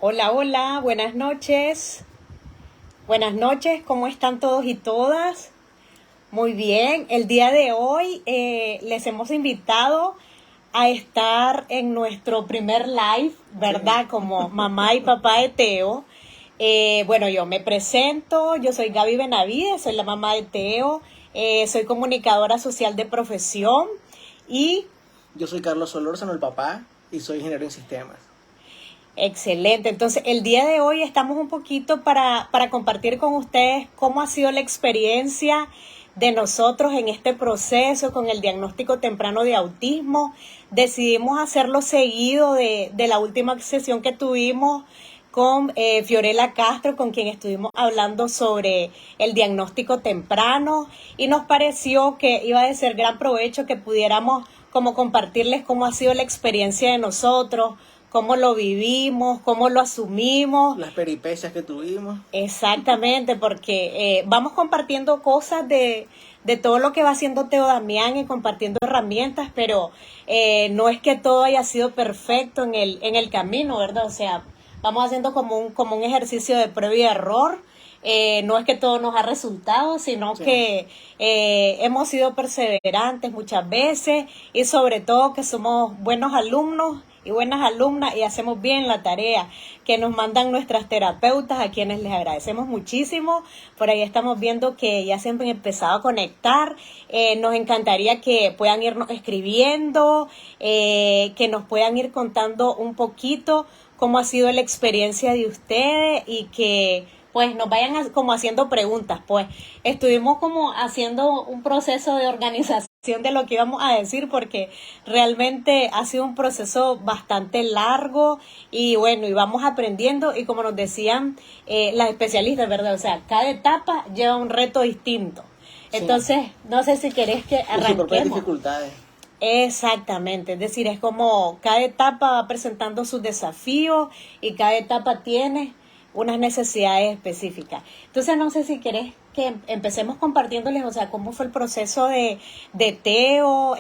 Hola, hola, buenas noches. Buenas noches, ¿cómo están todos y todas? Muy bien, el día de hoy les hemos invitado a estar en nuestro primer live, ¿verdad? Como mamá y papá de Teo. Bueno, yo me presento, yo soy Gaby Benavides, soy la mamá de Teo, soy comunicadora social de profesión y Yo soy Carlos Solórzano, el papá, y soy ingeniero en sistemas. excelente. Entonces, el día de hoy estamos un poquito para compartir con ustedes cómo ha sido la experiencia de nosotros en este proceso con el diagnóstico temprano de autismo. Decidimos hacerlo seguido de la última sesión que tuvimos con Fiorella Castro, con quien estuvimos hablando sobre el diagnóstico temprano, y nos pareció que iba a ser gran provecho que pudiéramos como compartirles cómo ha sido la experiencia de nosotros, cómo lo vivimos, cómo lo asumimos. Las peripecias que tuvimos. Exactamente, porque vamos compartiendo cosas de todo lo que va haciendo Teo Damián y compartiendo herramientas, pero no es que todo haya sido perfecto en el camino, ¿verdad? O sea, vamos haciendo como un ejercicio de prueba y error. No es que todo nos ha resultado, sino Sí. que hemos sido perseverantes muchas veces y sobre todo que somos buenos alumnos y buenas alumnas y hacemos bien la tarea que nos mandan nuestras terapeutas, a quienes les agradecemos muchísimo. Por ahí estamos viendo que ya se han empezado a conectar. Nos encantaría que puedan irnos escribiendo, que nos puedan ir contando un poquito cómo ha sido la experiencia de ustedes y que pues nos vayan como haciendo preguntas. Pues estuvimos como haciendo un proceso de organización de lo que íbamos a decir, porque realmente ha sido un proceso bastante largo y bueno, y vamos aprendiendo y como nos decían las especialistas, ¿verdad? O sea, cada etapa lleva un reto distinto. Entonces, no sé si querés que Y sus propias arranquemos. dificultades. Exactamente, es decir, es como cada etapa va presentando sus desafíos y cada etapa tiene unas necesidades específicas. Entonces, no sé si querés que empecemos compartiéndoles, o sea, cómo fue el proceso de Teo,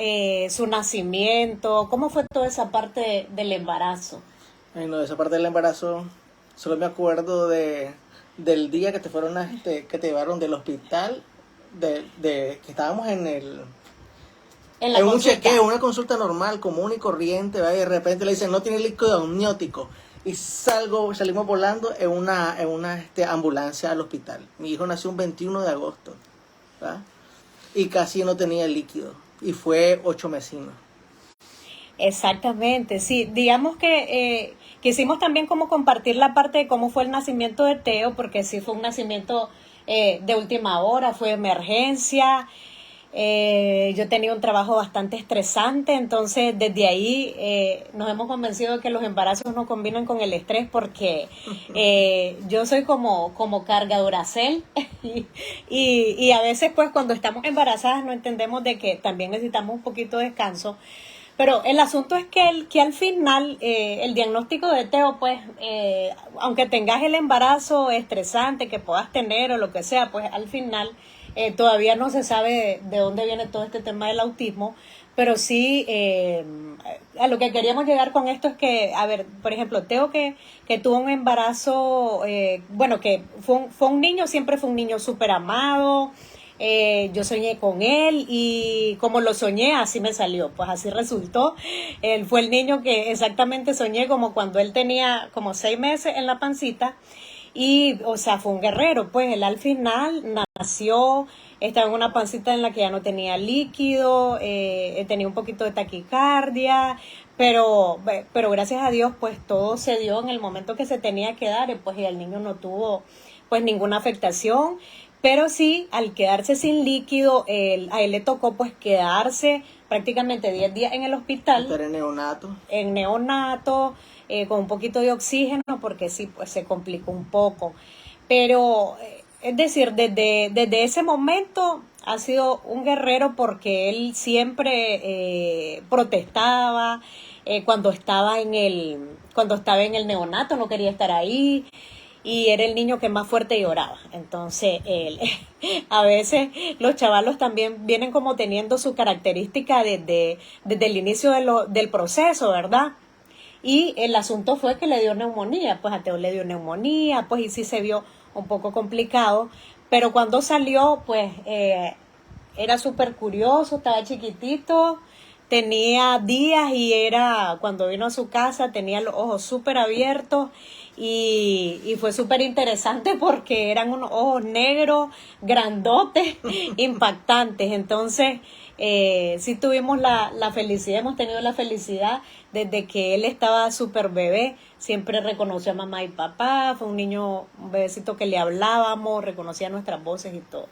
su nacimiento, cómo fue toda esa parte del embarazo. Bueno, de esa parte del embarazo, solo me acuerdo del día que te fueron que te llevaron del hospital, que estábamos En la en un consulta. chequeo, una consulta normal, común y corriente, ¿verdad? Y de repente le dicen, no tiene líquido amniótico. Y salimos volando en una ambulancia al hospital. Mi hijo nació un 21 de agosto, ¿verdad? Y casi no tenía líquido. Y fue 8 mesino. Exactamente, sí. Digamos que quisimos también como compartir la parte de cómo fue el nacimiento de Teo, porque sí fue un nacimiento de última hora, fue emergencia. Yo tenía un trabajo bastante estresante, entonces desde ahí nos hemos convencido de que los embarazos no combinan con el estrés porque yo soy como carga Duracell y a veces pues cuando estamos embarazadas no entendemos de que también necesitamos un poquito de descanso. Pero el asunto es que al final el diagnóstico de Teo, pues, aunque tengas el embarazo estresante que puedas tener o lo que sea, pues al final todavía no se sabe de dónde viene todo este tema del autismo. Pero sí, a lo que queríamos llegar con esto es que, a ver, por ejemplo, Teo que tuvo un embarazo, bueno, que fue un niño, siempre fue un niño súper amado. Yo soñé con él y como lo soñé, así me salió, pues así resultó. Él fue el niño que exactamente soñé como cuando él tenía como 6 meses en la pancita y, o sea, fue un guerrero, pues él al final nació, estaba en una pancita en la que ya no tenía líquido, tenía un poquito de taquicardia, pero gracias a Dios, pues todo se dio en el momento que se tenía que dar, y pues y el niño no tuvo pues ninguna afectación. Pero sí, al quedarse sin líquido, a él le tocó pues quedarse prácticamente 10 días en el hospital. Estar en neonato. En neonato, con un poquito de oxígeno, porque sí, pues se complicó un poco. Pero, es decir, desde ese momento ha sido un guerrero porque él siempre protestaba cuando estaba en el neonato, no quería estar ahí y era el niño que más fuerte lloraba. Entonces, a veces los chavalos también vienen como teniendo su característica desde el inicio del proceso, ¿verdad? y el asunto fue que le dio neumonía, pues a Teo le dio neumonía, pues y sí se vio un poco complicado, pero cuando salió, pues era súper curioso, estaba chiquitito, tenía días y era, cuando vino a su casa, tenía los ojos súper abiertos y fue súper interesante porque eran unos ojos negros, grandotes, impactantes. Entonces, sí tuvimos la felicidad, hemos tenido la felicidad desde que él estaba súper bebé, siempre reconoció a mamá y papá, fue un niño, un bebecito que le hablábamos, reconocía nuestras voces y todo.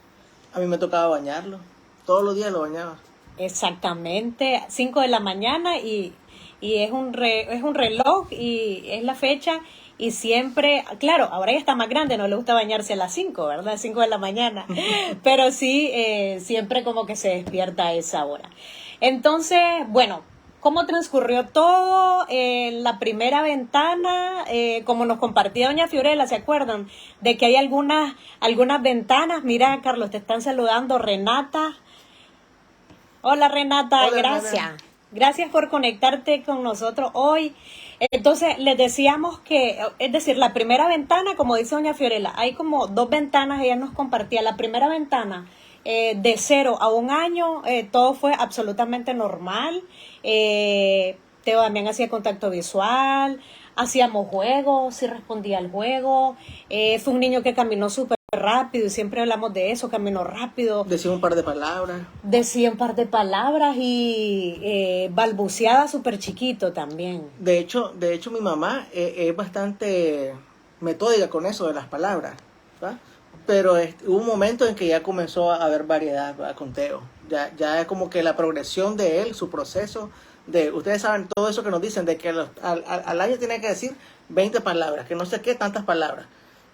A mí me tocaba bañarlo. Todos los días lo bañaba. Exactamente, 5 de la mañana y es es un reloj y es la fecha y siempre, claro, ahora ya está más grande, no le gusta bañarse a las 5, ¿verdad? 5 de la mañana, pero sí, siempre como que se despierta a esa hora. Entonces, bueno, ¿cómo transcurrió todo? La primera ventana, como nos compartía doña Fiorella, ¿se acuerdan? De que hay algunas ventanas, mira Carlos, te están saludando Renata. Hola Renata, Hola, gracias. hermana. Gracias por conectarte con nosotros hoy. Entonces, les decíamos que, es decir, la primera ventana, como dice doña Fiorella, hay como dos ventanas, ella nos compartía. La primera ventana, de 0 a 1 año, todo fue absolutamente normal. Teo también hacía contacto visual, hacíamos juegos, sí respondía al juego. Fue un niño que caminó súper rápido y siempre hablamos de eso, caminó rápido. Decía un par de palabras. Decía un par de palabras y balbuceaba súper chiquito también. De hecho mi mamá es bastante metódica con eso de las palabras, ¿va? Pero hubo un momento en que ya comenzó a haber variedad, ¿va? Con Teo. Ya es como que la progresión de él, su proceso, ustedes saben todo eso que nos dicen, de que al año tiene que decir 20 palabras, que no sé qué, tantas palabras.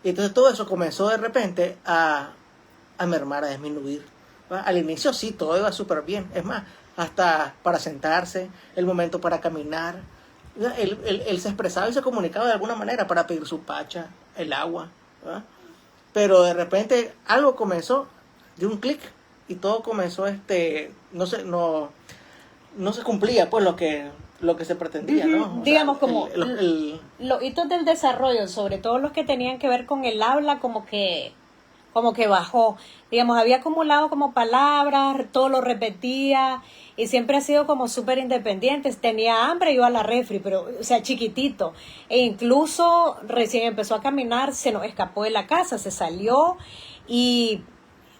Y entonces todo eso comenzó de repente a mermar, a disminuir, ¿va? Al inicio sí, todo iba súper bien. Es más, hasta para sentarse, el momento para caminar. Él se expresaba y se comunicaba de alguna manera para pedir su pacha, el agua, ¿va? Pero de repente algo comenzó de un clic y todo comenzó, no se cumplía pues lo que se pretendía, ¿no? O Digamos, sea, como los hitos del desarrollo, sobre todo los que tenían que ver con el habla, como que bajó. Digamos, había acumulado como palabras, todo lo repetía y siempre ha sido como súper independiente. Tenía hambre, iba a la refri, pero, o sea, chiquitito. E incluso recién empezó a caminar, se nos escapó de la casa, se salió y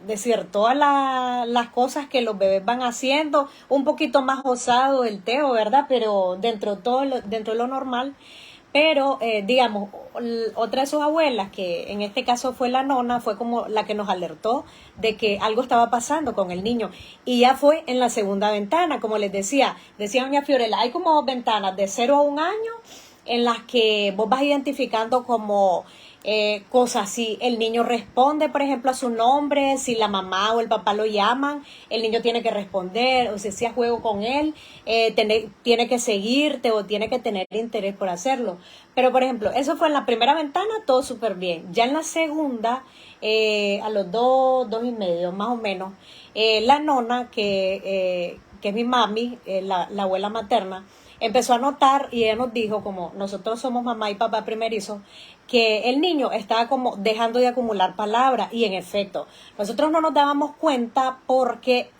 decir todas las cosas que los bebés van haciendo, un poquito más osado el Teo, ¿verdad? Pero dentro de lo normal. Pero, digamos, otra de sus abuelas, que en este caso fue la nona, fue como la que nos alertó de que algo estaba pasando con el niño. Y ya fue en la segunda ventana, como les decía doña Fiorella, hay como dos ventanas de 0 a 1 año en las que vos vas identificando como cosas. Si el niño responde, por ejemplo, a su nombre, si la mamá o el papá lo llaman, el niño tiene que responder, o sea, si a juego con él, tiene que seguirte o tiene que tener interés por hacerlo. Pero, por ejemplo, eso fue en la primera ventana, todo súper bien. Ya en la segunda, a los 2 y medio más o menos, la nona, que es mi mami, la abuela materna, empezó a notar y ella nos dijo, como nosotros somos mamá y papá primerizo, que el niño estaba como dejando de acumular palabras y en efecto, nosotros no nos dábamos cuenta porque,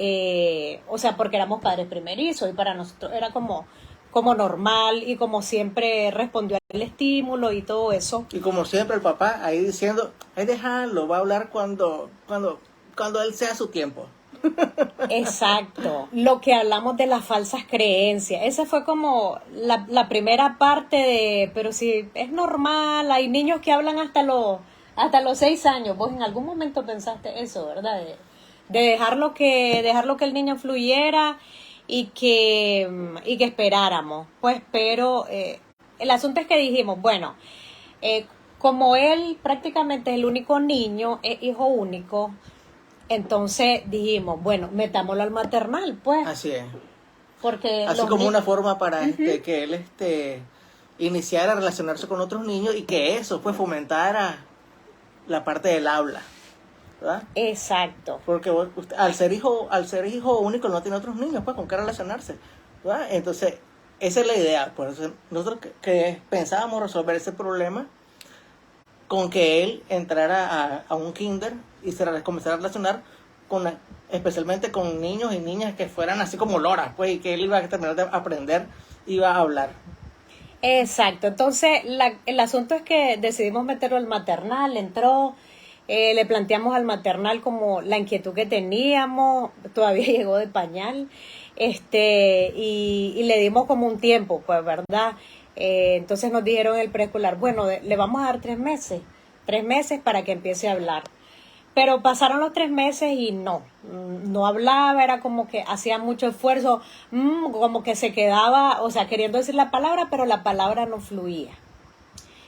porque éramos padres primerizos y para nosotros era como normal y como siempre respondió al estímulo y todo eso. Y como siempre el papá ahí diciendo, ahí déjalo, va a hablar cuando él sea su tiempo. Exacto, lo que hablamos de las falsas creencias, esa fue como la primera parte de, pero si es normal, hay niños que hablan hasta los 6 años, vos en algún momento pensaste eso, ¿verdad? De dejarlo que el niño fluyera y que esperáramos, pues, pero el asunto es que dijimos, bueno, como él prácticamente es el único niño, es hijo único, entonces dijimos, bueno, metámoslo al maternal, pues. Así es. Porque así como una forma para que él iniciara a relacionarse con otros niños y que eso pues fomentara la parte del habla, ¿verdad? Exacto. Porque al ser hijo único no tiene otros niños pues con qué relacionarse, ¿verdad? Entonces esa es la idea. Por eso nosotros que pensábamos resolver ese problema con que él entrara a un kinder y comenzara a relacionar especialmente con niños y niñas que fueran así como loras, pues, y que él iba a terminar de aprender, iba a hablar. Exacto, entonces el asunto es que decidimos meterlo al maternal, entró, le planteamos al maternal como la inquietud que teníamos, todavía llegó de pañal, y le dimos como un tiempo, pues, ¿verdad? Entonces nos dijeron en el preescolar, bueno, le vamos a dar 3 meses para que empiece a hablar. Pero pasaron los 3 meses y no hablaba, era como que hacía mucho esfuerzo, como que se quedaba, o sea, queriendo decir la palabra, pero la palabra no fluía.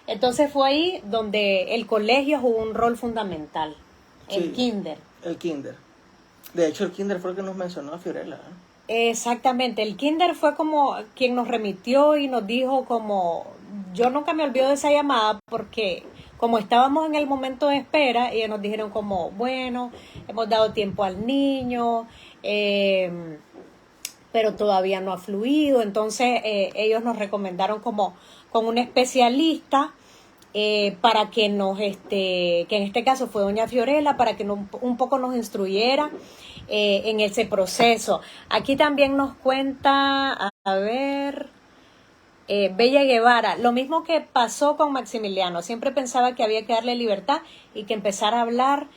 Entonces fue ahí donde el colegio jugó un rol fundamental, el Sí, kinder. el kinder. De hecho, el kinder fue el que nos mencionó a Fiorella, ¿eh? Exactamente, el kinder fue como quien nos remitió y nos dijo como, yo nunca me olvido de esa llamada porque como estábamos en el momento de espera, ellos nos dijeron como, bueno, hemos dado tiempo al niño, pero todavía no ha fluido, entonces ellos nos recomendaron como con un especialista para que que en este caso fue doña Fiorella, para que un poco nos instruyera en ese proceso. Aquí también nos cuenta, a ver, Bella Guevara, lo mismo que pasó con Maximiliano, siempre pensaba que había que darle libertad y que empezara a hablar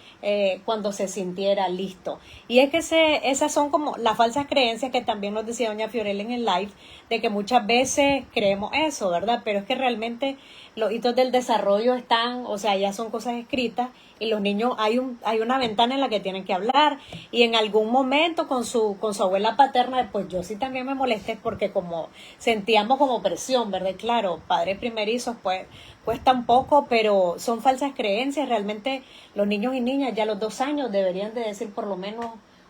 cuando se sintiera listo. Y es que esas son como las falsas creencias que también nos decía doña Fiorella en el live, de que muchas veces creemos eso, ¿verdad? Pero es que realmente los hitos del desarrollo están, o sea, ya son cosas escritas y los niños hay una ventana en la que tienen que hablar y en algún momento con su abuela paterna, pues yo sí también me molesté porque como sentíamos como presión, ¿verdad? Claro, padres primerizos pues cuesta un poco, pero son falsas creencias, realmente los niños y niñas ya a los 2 años deberían de decir por lo menos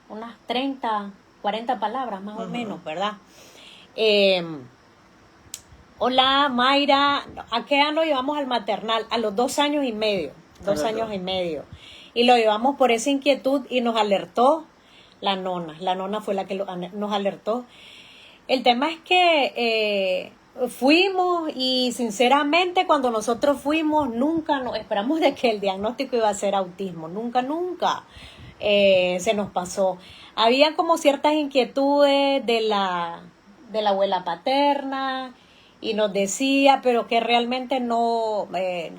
unas 30, 40 palabras más o menos, ¿verdad? Hola Mayra, ¿a qué edad lo llevamos al maternal? A los 2 años y medio, 2 años y medio. Y lo llevamos por esa inquietud y nos alertó la nona fue la que nos alertó. El tema es que fuimos y sinceramente cuando nosotros fuimos nunca nos esperamos de que el diagnóstico iba a ser autismo, nunca se nos pasó. Había como ciertas inquietudes de la abuela paterna y nos decía, pero que realmente no,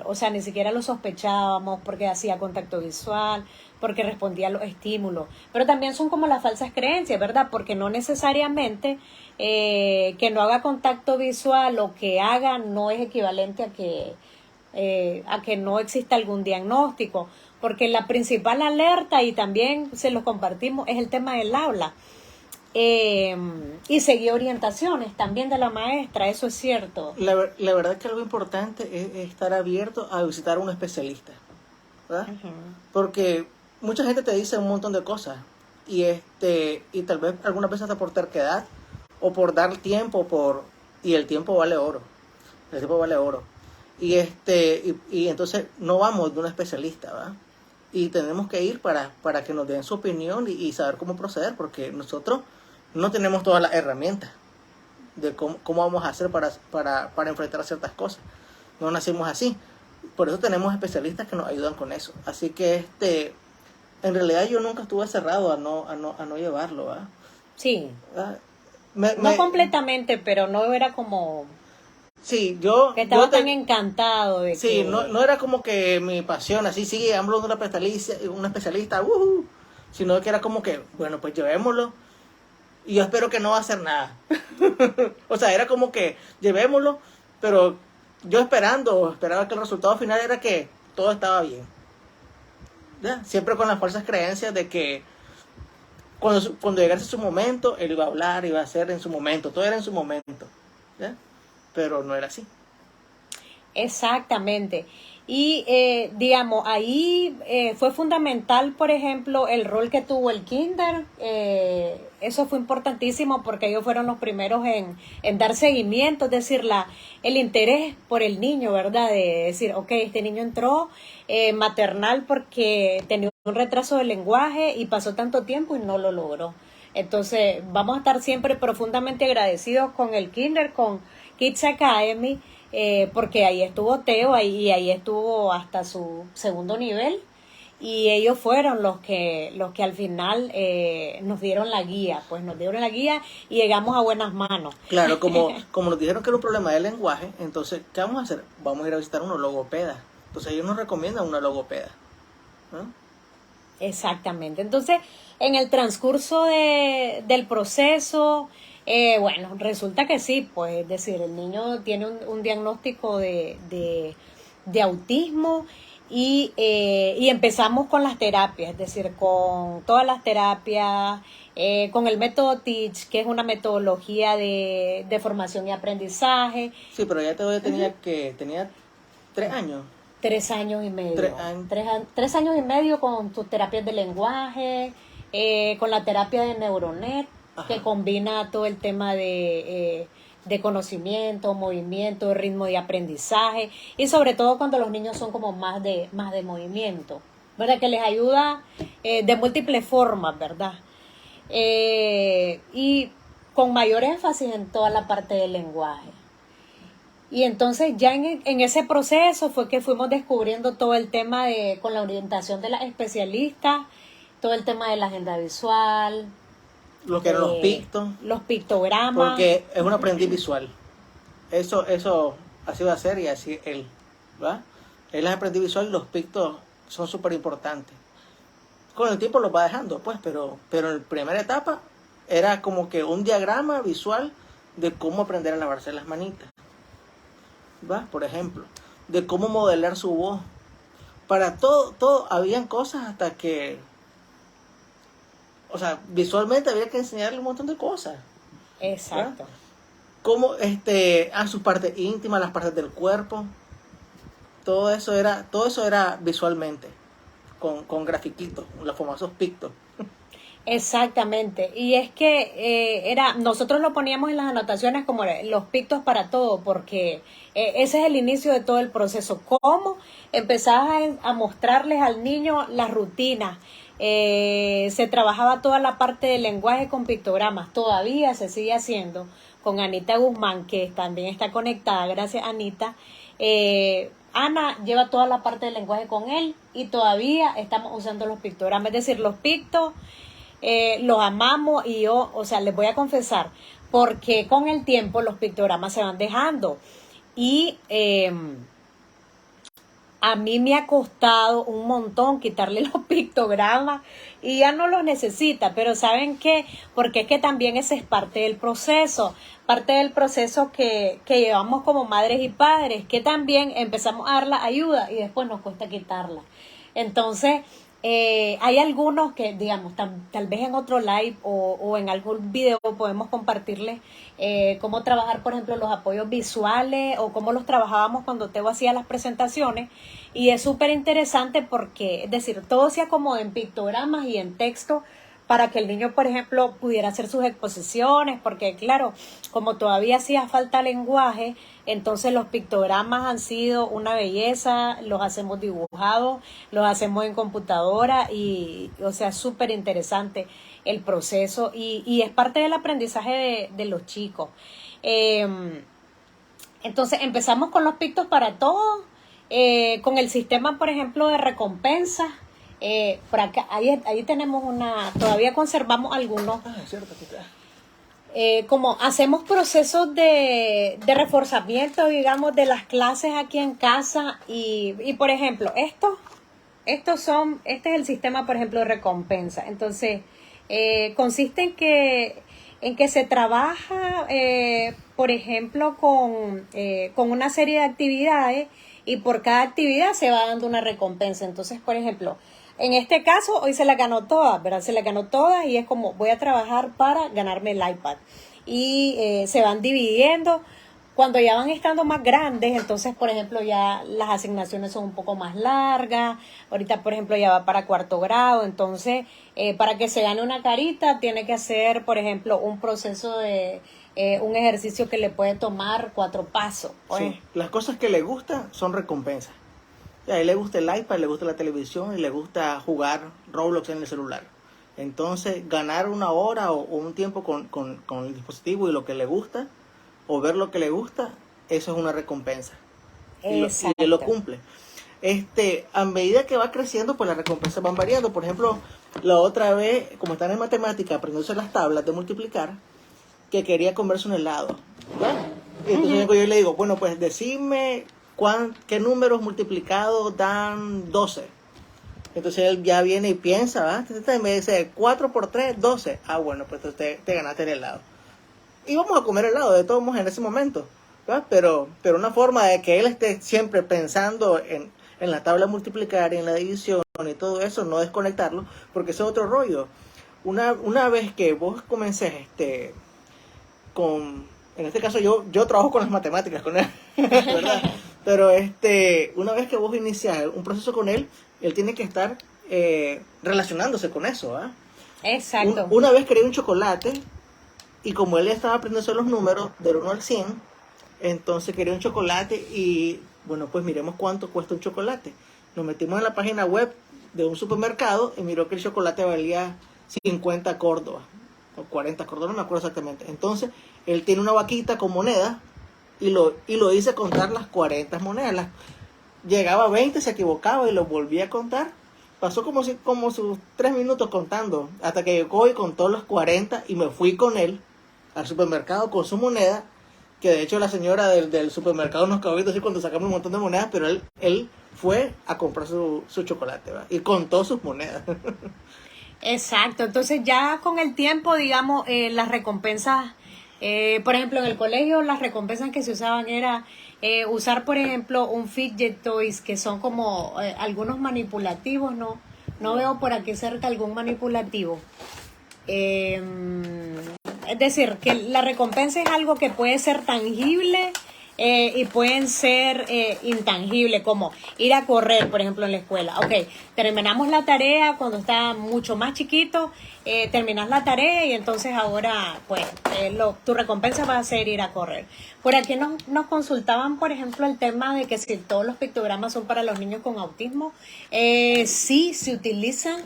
o sea, ni siquiera lo sospechábamos porque hacía contacto visual, porque respondía a los estímulos. Pero también son como las falsas creencias, ¿verdad? Porque no necesariamente que no haga contacto visual o que haga no es equivalente a que no exista algún diagnóstico. Porque la principal alerta, y también se los compartimos, es el tema del habla. Y seguí orientaciones también de la maestra, eso es cierto. La verdad que algo importante es estar abierto a visitar a un especialista, ¿verdad? Uh-huh. Porque mucha gente te dice un montón de cosas y y tal vez algunas veces hasta por terquedad o por dar tiempo y el tiempo vale oro. El tiempo vale oro. Y y entonces no vamos de un especialista, ¿verdad? Y tenemos que ir para que nos den su opinión y saber cómo proceder, porque nosotros no tenemos todas las herramientas de cómo vamos a hacer para enfrentar ciertas cosas. No nacimos así. Por eso tenemos especialistas que nos ayudan con eso. Así que en realidad yo nunca estuve cerrado a no llevarlo, ¿verdad? Sí. ¿Verdad? No completamente, pero no era como Sí, que estaba tan encantado de sí, que... no era como que mi pasión, así, sí, hablo de una especialista, sino que era como que, bueno, pues llevémoslo y yo espero que no va a hacer nada. O sea, era como que llevémoslo, pero yo esperaba que el resultado final era que todo estaba bien. ¿Ya? Siempre con las falsas creencias de que cuando llegase su momento, él iba a hablar, iba a hacer en su momento, todo era en su momento. ¿Ya? Pero no era así. Exactamente. Y digamos, ahí fue fundamental, por ejemplo, el rol que tuvo el kinder. Eso fue importantísimo porque ellos fueron los primeros en dar seguimiento, es decir, el interés por el niño, ¿verdad? De decir, ok, este niño entró maternal porque tenía un retraso de lenguaje y pasó tanto tiempo y no lo logró. Entonces, vamos a estar siempre profundamente agradecidos con el Kinder, con Kids Academy, porque ahí estuvo Teo, ahí estuvo hasta su segundo nivel, y ellos fueron los que al final nos dieron la guía, pues nos dieron la guía y llegamos a buenas manos. Claro, como nos dijeron que era un problema de lenguaje, entonces, ¿qué vamos a hacer? Vamos a ir a visitar unos logopedas. Entonces ellos nos recomiendan una logopeda, ¿no? Exactamente. Entonces, en el transcurso del proceso, bueno, resulta que sí, pues es decir, el niño tiene un diagnóstico de autismo y empezamos con las terapias, es decir, con todas las terapias, con el método TEACH, que es una metodología de formación y aprendizaje. Sí, pero ya todavía tenía 3 años. 3 años y medio. 3 años. 3 años y medio con tus terapias de lenguaje, con la terapia de Neuronet, Ajá. que combina todo el tema de conocimiento, movimiento, ritmo de aprendizaje, y sobre todo cuando los niños son como más de movimiento, ¿verdad? Que les ayuda de múltiples formas, ¿verdad? Y con mayor énfasis en toda la parte del lenguaje. Y entonces ya en ese proceso fue que fuimos descubriendo todo el tema con la orientación de las especialistas, todo el tema de la agenda visual. Lo que eran los pictos. Los pictogramas. Porque es un aprendiz visual. Eso así va a ser y así él, ¿verdad? Él es aprendiz visual y los pictos son súper importantes. Con el tiempo los va dejando, pues, pero en la primera etapa era como que un diagrama visual de cómo aprender a lavarse las manitas. ¿Va? Por ejemplo, de cómo modelar su voz. Para todo, habían cosas hasta que, o sea, visualmente había que enseñarle un montón de cosas. Exacto. ¿Va? Cómo, a sus partes íntimas, las partes del cuerpo, todo eso era visualmente, con grafiquitos, los famosos pictos. Exactamente, y es que nosotros lo poníamos en las anotaciones como los pictos para todo, porque ese es el inicio de todo el proceso, cómo empezabas a mostrarles al niño las rutinas, se trabajaba toda la parte del lenguaje con pictogramas, todavía se sigue haciendo con Anita Guzmán, que también está conectada, gracias Anita. Ana lleva toda la parte del lenguaje con él y todavía estamos usando los pictogramas, es decir, los pictos los amamos y yo, o sea, les voy a confesar, porque con el tiempo los pictogramas se van dejando y a mí me ha costado un montón quitarle los pictogramas y ya no los necesita, pero ¿saben qué? Porque es que también ese es parte del proceso que llevamos como madres y padres, que también empezamos a dar la ayuda y después nos cuesta quitarla. Entonces, hay algunos que, digamos, tal vez en otro live o en algún video podemos compartirles cómo trabajar, por ejemplo, los apoyos visuales o cómo los trabajábamos cuando Teo hacía las presentaciones. Y es súper interesante porque, es decir, todo se acomoda en pictogramas y en texto para que el niño, por ejemplo, pudiera hacer sus exposiciones, porque claro, como todavía hacía falta lenguaje, entonces los pictogramas han sido una belleza, los hacemos dibujados, los hacemos en computadora y, o sea, súper interesante el proceso y es parte del aprendizaje de los chicos. Entonces empezamos con los pictos para todos, con el sistema, por ejemplo, de recompensas. Por acá, ahí tenemos todavía conservamos algunos. Ah, es cierto que está. Como hacemos procesos de reforzamiento, digamos, de las clases aquí en casa y por ejemplo, este es el sistema, por ejemplo, de recompensa. Entonces, consiste en que se trabaja, por ejemplo, con una serie de actividades y por cada actividad se va dando una recompensa. Entonces, por ejemplo, en este caso, hoy se la ganó todas, ¿verdad? Se la ganó todas y es como voy a trabajar para ganarme el iPad. Y se van dividiendo. Cuando ya van estando más grandes, entonces, por ejemplo, ya las asignaciones son un poco más largas. Ahorita, por ejemplo, ya va para 4º grado. Entonces, para que se gane una carita, tiene que hacer, por ejemplo, un proceso de un ejercicio que le puede tomar 4 pasos. Pues. Sí, las cosas que le gustan son recompensas. A él le gusta el iPad, le gusta la televisión y le gusta jugar Roblox en el celular. Entonces, ganar una hora o un tiempo con el dispositivo y lo que le gusta, o ver lo que le gusta, eso es una recompensa. Y él lo Exacto. cumple. A medida que va creciendo, pues las recompensas van variando. Por ejemplo, la otra vez, como están en matemática, aprendiéndose las tablas de multiplicar, que quería comerse un helado, ¿verdad? Y entonces Ujú. vengo yo y le digo, bueno, pues decime qué números multiplicados dan 12. Entonces él ya viene y piensa, ¿verdad? Entonces me dice 4 por 3, 12. Ah, bueno, pues entonces te ganaste el helado. Y vamos a comer helado de todos modos en ese momento, ¿verdad? Pero una forma de que él esté siempre pensando en la tabla de multiplicar y en la división y todo eso, no desconectarlo, porque ese es otro rollo. Una vez que vos comences en este caso yo trabajo con las matemáticas con él, ¿verdad? Pero una vez que vos inicias un proceso con él, él tiene que estar relacionándose con eso, ¿ah? Exacto. Una vez quería un chocolate y como él estaba aprendiendo los números del 1 al 100, entonces quería un chocolate y bueno, pues miremos cuánto cuesta un chocolate. Nos metimos en la página web de un supermercado y miró que el chocolate valía 50 córdobas o 40 córdobas, no me acuerdo exactamente. Entonces él tiene una vaquita con monedas y lo hice contar las 40 monedas. Llegaba a 20, se equivocaba y lo volvía a contar. Pasó como sus 3 minutos contando, hasta que llegó y contó los 40 y me fui con él al supermercado con su moneda, que de hecho la señora del supermercado nos acabó viendo así cuando sacamos un montón de monedas, pero él fue a comprar su chocolate, ¿va? Y contó sus monedas. Exacto, entonces ya con el tiempo, digamos, las recompensas, por ejemplo, en el colegio las recompensas que se usaban era usar, por ejemplo, un fidget toys, que son como algunos manipulativos, ¿no? No veo por aquí cerca algún manipulativo. Eh, es decir, que la recompensa es algo que puede ser tangible y pueden ser intangibles, como ir a correr, por ejemplo, en la escuela. Ok, terminamos la tarea cuando está mucho más chiquito, terminas la tarea y entonces ahora, pues, tu recompensa va a ser ir a correr. Por aquí nos consultaban, por ejemplo, el tema de que si todos los pictogramas son para los niños con autismo. Sí, se utilizan,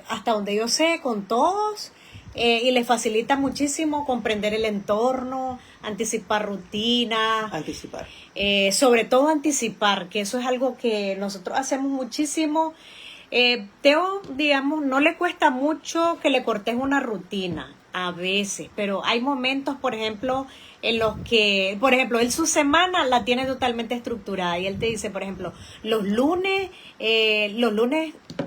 hasta donde yo sé, con todos. Y les facilita muchísimo comprender el entorno, anticipar rutinas, Anticipar. sobre todo anticipar, que eso es algo que nosotros hacemos muchísimo. Teo, digamos, no le cuesta mucho que le cortes una rutina a veces, pero hay momentos, por ejemplo, en los que, por ejemplo, él su semana la tiene totalmente estructurada y él te dice, por ejemplo, los lunes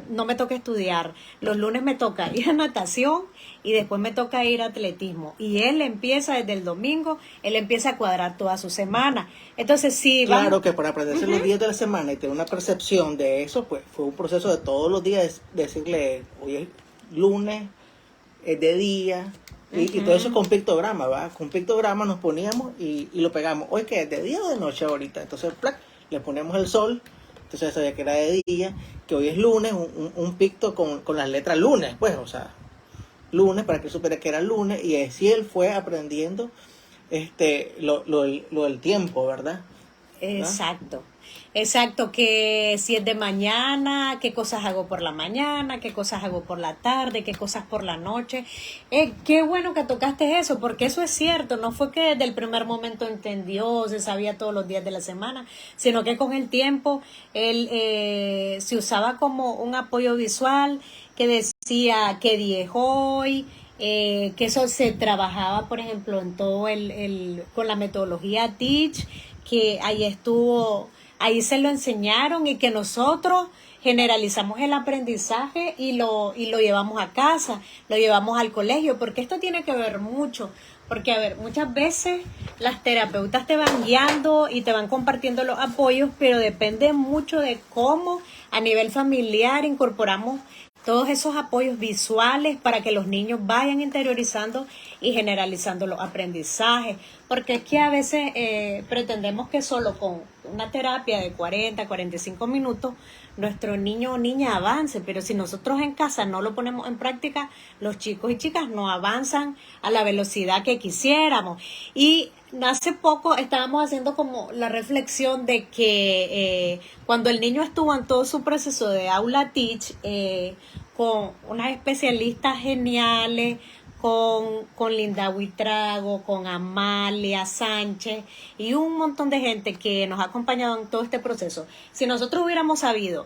no me toca estudiar, los lunes me toca ir a natación y después me toca ir a atletismo. Y él empieza desde el domingo, él empieza a cuadrar toda su semana. Entonces, sí, vamos. Claro que para aprenderse los días de la semana y tener una percepción de eso, pues fue un proceso de todos los días decirle, hoy es lunes, es de día, y todo eso con pictograma, ¿va? Con pictograma nos poníamos y lo pegamos. Hoy que es de día o de noche ahorita, entonces ¡plac! Le ponemos el sol, entonces sabía que era de día, que hoy es lunes, un picto con las letras lunes, pues, o sea, lunes para que él supiera que era lunes, y así él fue aprendiendo lo del tiempo, ¿verdad? ¿Ah? Exacto, exacto, que si es de mañana, qué cosas hago por la mañana, qué cosas hago por la tarde, qué cosas por la noche. Qué bueno que tocaste eso, porque eso es cierto, no fue que desde el primer momento entendió, se sabía todos los días de la semana, sino que con el tiempo él se usaba como un apoyo visual que decía qué día es hoy. Que eso se trabajaba, por ejemplo, en todo con la metodología Teach, que ahí estuvo, ahí se lo enseñaron y que nosotros generalizamos el aprendizaje y lo llevamos a casa, lo llevamos al colegio, porque esto tiene que ver mucho, porque a ver, muchas veces las terapeutas te van guiando y te van compartiendo los apoyos, pero depende mucho de cómo a nivel familiar incorporamos todos esos apoyos visuales para que los niños vayan interiorizando y generalizando los aprendizajes, porque es que a veces pretendemos que solo con una terapia de 45 minutos nuestro niño o niña avance, pero si nosotros en casa no lo ponemos en práctica, los chicos y chicas no avanzan a la velocidad que quisiéramos. Y hace poco estábamos haciendo como la reflexión de que cuando el niño estuvo en todo su proceso de aula teach, con unas especialistas geniales, con Linda Huitrago, con Amalia Sánchez y un montón de gente que nos ha acompañado en todo este proceso. Si nosotros hubiéramos sabido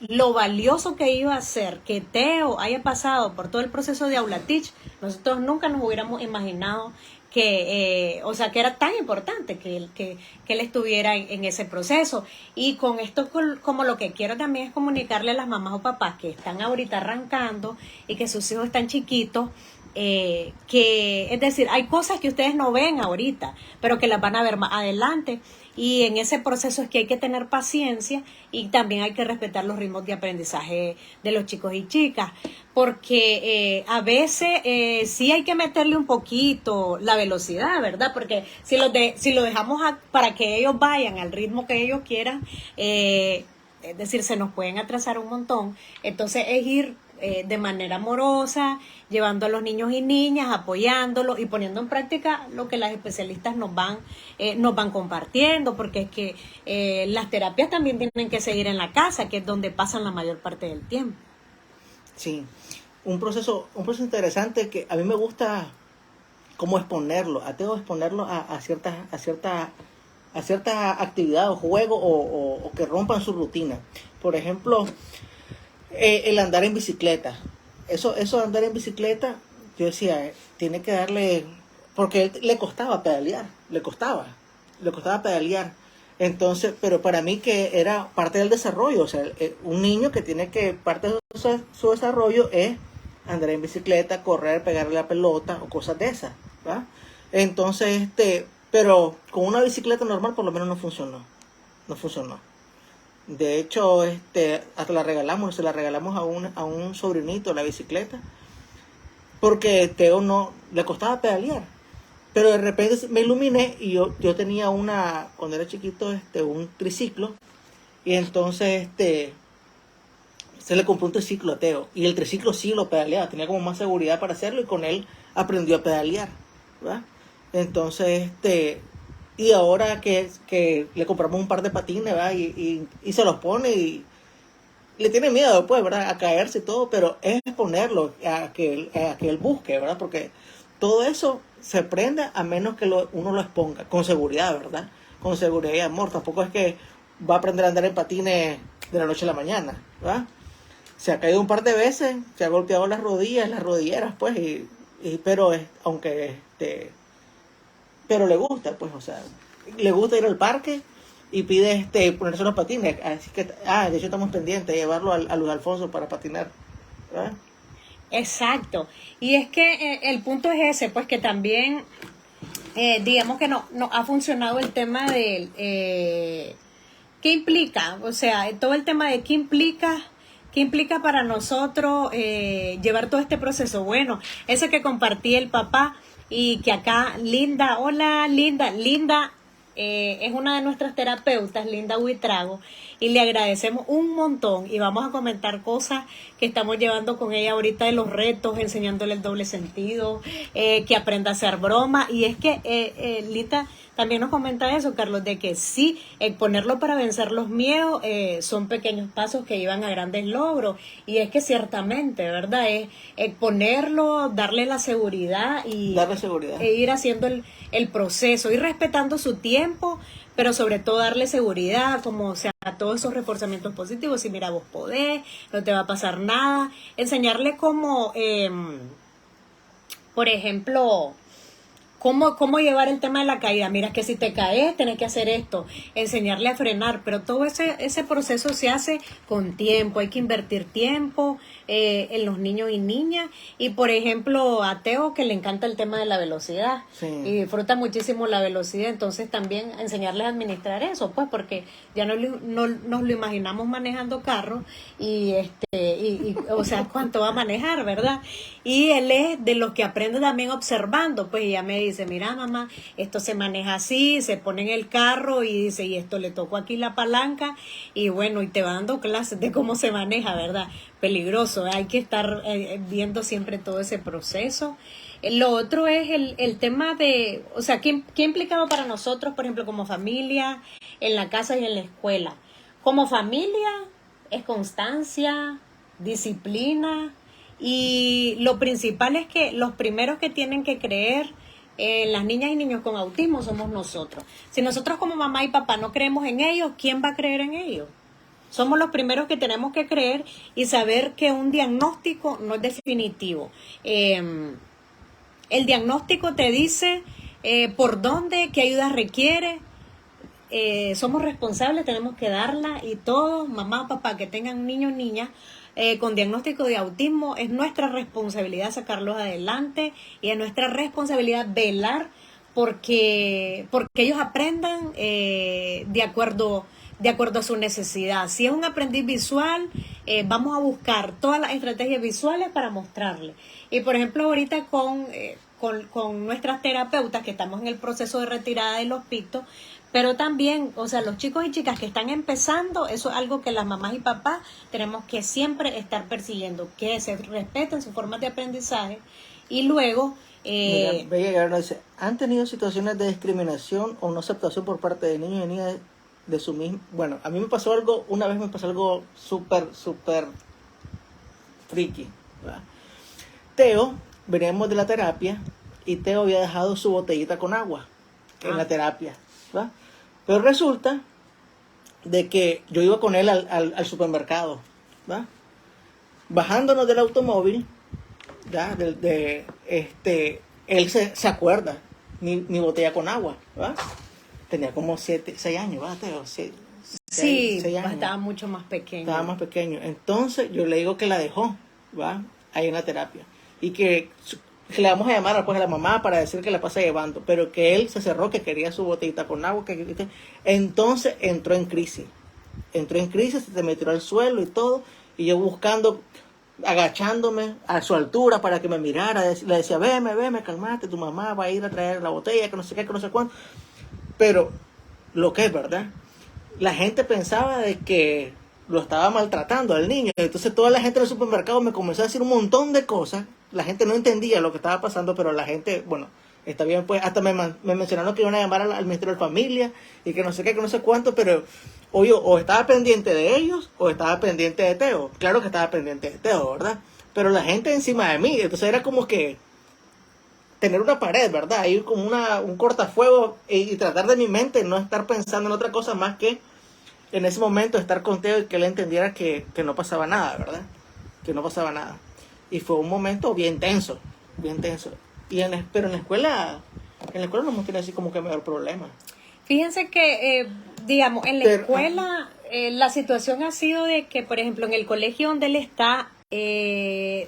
lo valioso que iba a ser que Teo haya pasado por todo el proceso de Aula Teach, nosotros nunca nos hubiéramos imaginado que, o sea, que era tan importante que él estuviera en ese proceso. Y con esto, como lo que quiero también es comunicarle a las mamás o papás que están ahorita arrancando y que sus hijos están chiquitos, que, es decir, hay cosas que ustedes no ven ahorita, pero que las van a ver más adelante. Y en ese proceso es que hay que tener paciencia y también hay que respetar los ritmos de aprendizaje de los chicos y chicas, porque a veces sí hay que meterle un poquito la velocidad, ¿verdad? Porque si lo dejamos para que ellos vayan al ritmo que ellos quieran, es decir, se nos pueden atrasar un montón. Entonces es ir de manera amorosa, llevando a los niños y niñas, apoyándolos y poniendo en práctica lo que las especialistas nos van compartiendo, porque es que las terapias también tienen que seguir en la casa, que es donde pasan la mayor parte del tiempo. Sí, un proceso interesante que a mí me gusta como exponerlo, a Teo exponerlo a cierta actividad o juego o que rompan su rutina. Por ejemplo, el andar en bicicleta. Eso de andar en bicicleta, yo decía, tiene que darle, porque él le costaba pedalear, le costaba pedalear. Entonces, pero para mí que era parte del desarrollo, o sea, un niño que tiene que, parte de su desarrollo es andar en bicicleta, correr, pegarle la pelota o cosas de esas, ¿va? Entonces, pero con una bicicleta normal por lo menos no funcionó. De hecho, hasta se la regalamos a un sobrinito la bicicleta, porque Teo no le costaba pedalear. Pero de repente me iluminé y yo tenía cuando era chiquito, un triciclo, y entonces se le compró un triciclo a Teo, y el triciclo sí lo pedaleaba, tenía como más seguridad para hacerlo, y con él aprendió a pedalear, ¿verdad? Entonces, y ahora que le compramos un par de patines, ¿verdad? Y se los pone y le tiene miedo, pues, ¿verdad? A caerse y todo, pero es ponerlo a que él busque, ¿verdad? Porque todo eso se aprende a menos que uno lo exponga, con seguridad, ¿verdad? Con seguridad y amor. Tampoco es que va a aprender a andar en patines de la noche a la mañana, ¿verdad? Se ha caído un par de veces, se ha golpeado las rodillas, las rodilleras, pues, pero pero le gusta, pues, o sea, le gusta ir al parque y pide ponerse los patines. Así que, de hecho estamos pendientes de llevarlo a Luis Alfonso para patinar, ¿verdad? Exacto. Y es que el punto es ese, pues que también, digamos que no ha funcionado el tema del ¿qué implica? O sea, todo el tema de qué implica para nosotros llevar todo este proceso. Bueno, ese que compartí el papá y que acá Linda, hola Linda, es una de nuestras terapeutas, Linda Huitrago, y le agradecemos un montón y vamos a comentar cosas que estamos llevando con ella ahorita de los retos, enseñándole el doble sentido, que aprenda a hacer broma. Y es que Lita también nos comenta eso, Carlos, de que sí, ponerlo para vencer los miedos son pequeños pasos que llevan a grandes logros. Y es que ciertamente, ¿verdad? Es ponerlo, darle la seguridad y e ir haciendo el proceso, ir respetando su tiempo, pero sobre todo darle seguridad, como o sea, todos esos reforzamientos positivos. Y mira, vos podés, no te va a pasar nada. Enseñarle como, por ejemplo, cómo llevar el tema de la caída. Mira, que si te caes, tenés que hacer esto, enseñarle a frenar, pero todo ese proceso se hace con tiempo, hay que invertir tiempo en los niños y niñas. Y por ejemplo, a Teo, que le encanta el tema de la velocidad, sí, y disfruta muchísimo la velocidad, entonces también enseñarles a administrar eso, pues, porque ya no nos lo imaginamos manejando carro y o sea, cuánto va a manejar, ¿verdad? Y él es de los que aprende también observando, pues ella me dice, mira mamá, esto se maneja así, se pone en el carro y dice, y esto le tocó aquí la palanca, y bueno, y te va dando clases de cómo se maneja, ¿verdad? Peligroso, hay que estar viendo siempre todo ese proceso. Lo otro es el tema de, o sea, ¿qué ha implicado para nosotros, por ejemplo, como familia, en la casa y en la escuela? Como familia, es constancia, disciplina, y lo principal es que los primeros que tienen que creer en las niñas y niños con autismo somos nosotros. Si nosotros como mamá y papá no creemos en ellos, ¿quién va a creer en ellos? Somos los primeros que tenemos que creer y saber que un diagnóstico no es definitivo. El diagnóstico te dice por dónde, qué ayuda requiere. Somos responsables, tenemos que darla, y todos, mamá, papá, que tengan niños, niñas con diagnóstico de autismo, es nuestra responsabilidad sacarlos adelante, y es nuestra responsabilidad velar porque ellos aprendan de acuerdo a su necesidad. Si es un aprendiz visual, vamos a buscar todas las estrategias visuales para mostrarle. Y por ejemplo, ahorita con nuestras terapeutas, que estamos en el proceso de retirada de los pictos, pero también, o sea, los chicos y chicas que están empezando, eso es algo que las mamás y papás tenemos que siempre estar persiguiendo, que se respeten sus formas de aprendizaje. Y luego Mira, Bella nos dice, ¿han tenido situaciones de discriminación o no aceptación por parte de niños y niñas de su mismo? Bueno, a mí me pasó algo, una vez me pasó algo súper friki, ¿verdad? Teo, veníamos de la terapia y Teo había dejado su botellita con agua en la terapia, ¿verdad? Pero resulta de que yo iba con él al supermercado, ¿verdad? Bajándonos del automóvil, ¿verdad? Él se acuerda mi botella con agua, ¿verdad? Tenía como 6 años, ¿verdad, Teo? sí, 6 años. estaba mucho más pequeño. Estaba más pequeño. Entonces yo le digo que la dejó, ¿va? Ahí en la terapia. Y que le vamos a llamar después a la mamá para decir que la pasa llevando. Pero que él se cerró, que quería su botellita con agua. Entonces entró en crisis. Se metió al suelo y todo. Y yo buscando, agachándome a su altura para que me mirara. Le decía, veme, calmate, tu mamá va a ir a traer la botella, que no sé qué, que no sé cuánto. Pero lo que es verdad, la gente pensaba de que lo estaba maltratando al niño. Entonces toda la gente en el supermercado me comenzó a decir un montón de cosas. La gente no entendía lo que estaba pasando, pero la gente, bueno, está bien, pues hasta me mencionaron que iban a llamar al Ministerio de Familia y que no sé qué, que no sé cuánto, pero o estaba pendiente de ellos o estaba pendiente de Teo. Claro que estaba pendiente de Teo, ¿verdad? Pero la gente encima de mí, entonces era como que tener una pared, ¿verdad? Ir como un cortafuego y tratar de mi mente no estar pensando en otra cosa más que en ese momento estar con Teo y que él entendiera que no pasaba nada, ¿verdad? Que no pasaba nada. Y fue un momento bien tenso, bien tenso. Pero en la escuela no hemos tenido así como que mayor problema. Fíjense que, digamos, en la escuela la situación ha sido de que, por ejemplo, en el colegio donde él está,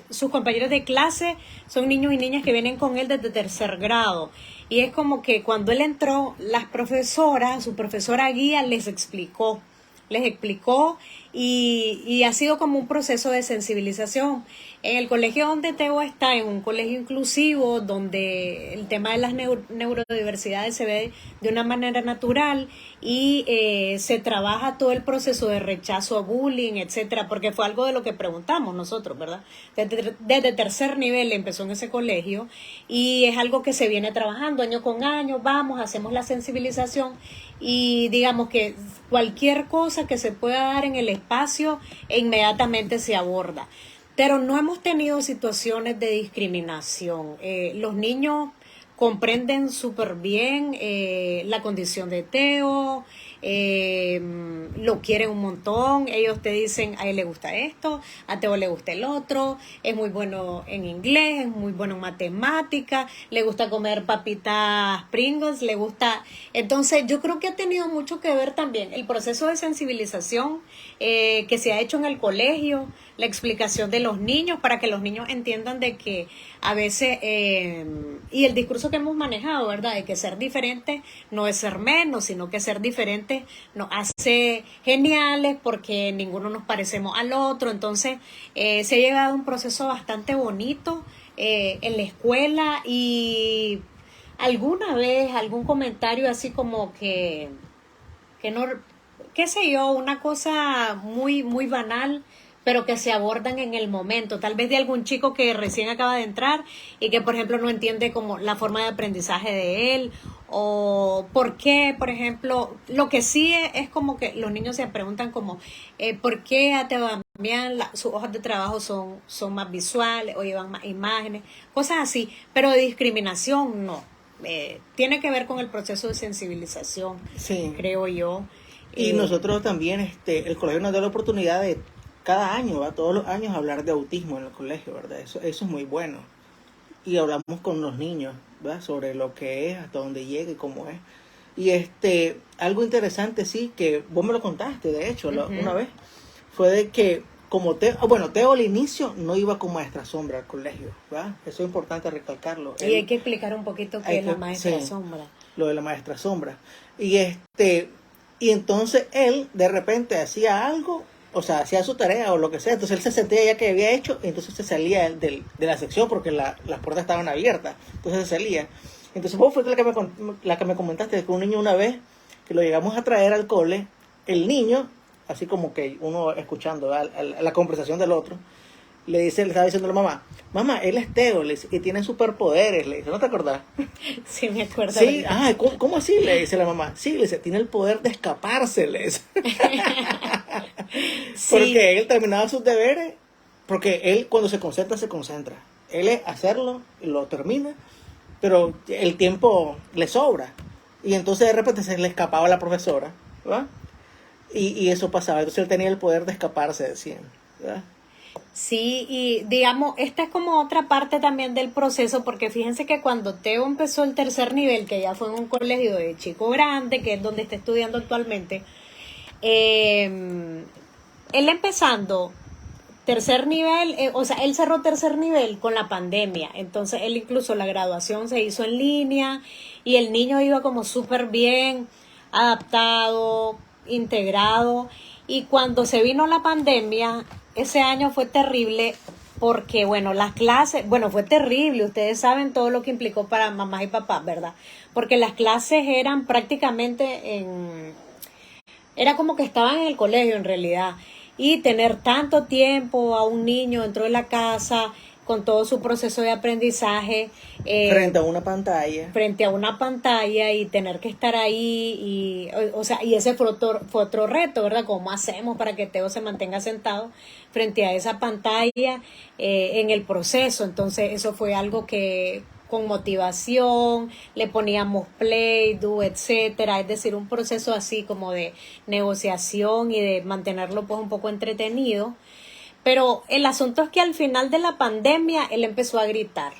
sus compañeros de clase son niños y niñas que vienen con él desde 3er grado. Y es como que cuando él entró, su profesora guía les explicó y ha sido como un proceso de sensibilización. En el colegio donde Teo está, en un colegio inclusivo, donde el tema de las neurodiversidades se ve de una manera natural y se trabaja todo el proceso de rechazo a bullying, etcétera, porque fue algo de lo que preguntamos nosotros, ¿verdad? Desde 3er nivel empezó en ese colegio y es algo que se viene trabajando año con año, hacemos la sensibilización y digamos que cualquier cosa que se pueda dar en el espacio inmediatamente se aborda. Pero no hemos tenido situaciones de discriminación. Los niños comprenden súper bien la condición de Teo, lo quieren un montón. Ellos te dicen, a él le gusta esto, a Teo le gusta el otro, es muy bueno en inglés, es muy bueno en matemáticas, le gusta comer papitas Pringles, le gusta. Entonces yo creo que ha tenido mucho que ver también el proceso de sensibilización que se ha hecho en el colegio, la explicación de los niños para que los niños entiendan de que a veces, y el discurso que hemos manejado, ¿verdad? De que ser diferente no es ser menos, sino que ser diferente nos hace geniales porque ninguno nos parecemos al otro. Entonces se ha llegado a un proceso bastante bonito en la escuela y alguna vez algún comentario así como que no, qué sé yo, una cosa muy, muy banal, pero que se abordan en el momento, tal vez de algún chico que recién acaba de entrar y que, por ejemplo, no entiende como la forma de aprendizaje de él o por qué, por ejemplo, lo que sí es como que los niños se preguntan como, ¿por qué a Teo cambian, sus hojas de trabajo son más visuales o llevan más imágenes, cosas así, pero de discriminación no. Tiene que ver con el proceso de sensibilización, Sí. creo yo. Y nosotros también, el colegio nos da la oportunidad de cada año, ¿va? Todos los años hablar de autismo en el colegio, ¿verdad? Eso es muy bueno. Y hablamos con los niños, ¿verdad? Sobre lo que es, hasta dónde llega y cómo es. Y algo interesante, sí, que vos me lo contaste, de hecho, una vez, fue de que como Teo al inicio no iba con maestra sombra al colegio, ¿verdad? Eso es importante recalcarlo. Y hay que explicar un poquito qué es la maestra sombra. Lo de la maestra sombra. Y entonces él de repente hacía algo, o sea, hacía su tarea o lo que sea, entonces él se sentía ya que había hecho, y entonces se salía de la sección porque las puertas estaban abiertas, entonces se salía. Entonces vos fuiste la que me comentaste de que un niño una vez, que lo llegamos a traer al cole, el niño, así como que uno escuchando la conversación del otro, le estaba diciendo a la mamá, él es Teo, le dice, y tiene superpoderes, le dice, ¿no te acordás? Sí, me acuerdo. Sí, ¿cómo así? Le dice la mamá. Sí, le dice, tiene el poder de escaparse, le dice. Sí. Porque él terminaba sus deberes, porque él cuando se concentra. Él es hacerlo, lo termina, pero el tiempo le sobra. Y entonces de repente se le escapaba a la profesora, ¿verdad? Y eso pasaba. Entonces él tenía el poder de escaparse, decían, ¿verdad? Sí, y digamos, esta es como otra parte también del proceso, porque fíjense que cuando Teo empezó el tercer nivel, que ya fue en un colegio de chico grande, que es donde está estudiando actualmente, él empezando tercer nivel, o sea, él cerró tercer nivel con la pandemia, entonces él incluso la graduación se hizo en línea y el niño iba como súper bien, adaptado, integrado, y cuando se vino la pandemia, ese año fue terrible porque, bueno, las clases, bueno, fue terrible, ustedes saben todo lo que implicó para mamás y papás, ¿verdad? Porque las clases eran prácticamente era como que estaban en el colegio en realidad, y tener tanto tiempo a un niño dentro de la casa con todo su proceso de aprendizaje frente a una pantalla y tener que estar ahí y o sea, y ese fue otro reto, ¿verdad? ¿Cómo hacemos para que Teo se mantenga sentado frente a esa pantalla en el proceso? Entonces eso fue algo que con motivación, le poníamos play, do, etcétera, es decir, un proceso así como de negociación y de mantenerlo pues un poco entretenido. Pero el asunto es que al final de la pandemia él empezó a gritar.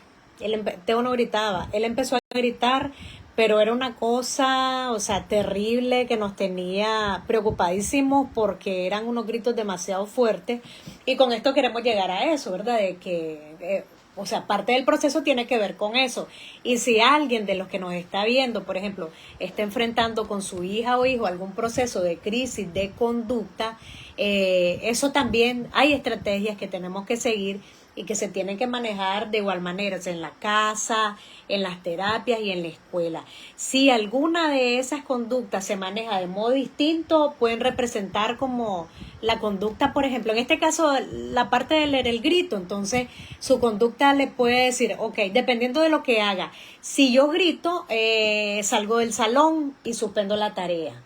Teo no gritaba, él empezó a gritar, pero era una cosa, o sea, terrible, que nos tenía preocupadísimos porque eran unos gritos demasiado fuertes. Y con esto queremos llegar a eso, ¿verdad? De que o sea, parte del proceso tiene que ver con eso. Y si alguien de los que nos está viendo, por ejemplo, está enfrentando con su hija o hijo algún proceso de crisis de conducta, eso también hay estrategias que tenemos que seguir y que se tienen que manejar de igual manera, o sea, en la casa, en las terapias y en la escuela. Si alguna de esas conductas se maneja de modo distinto, pueden representar como la conducta, por ejemplo, en este caso, la parte de leer el grito, entonces su conducta le puede decir, ok, dependiendo de lo que haga, si yo grito, salgo del salón y suspendo la tarea.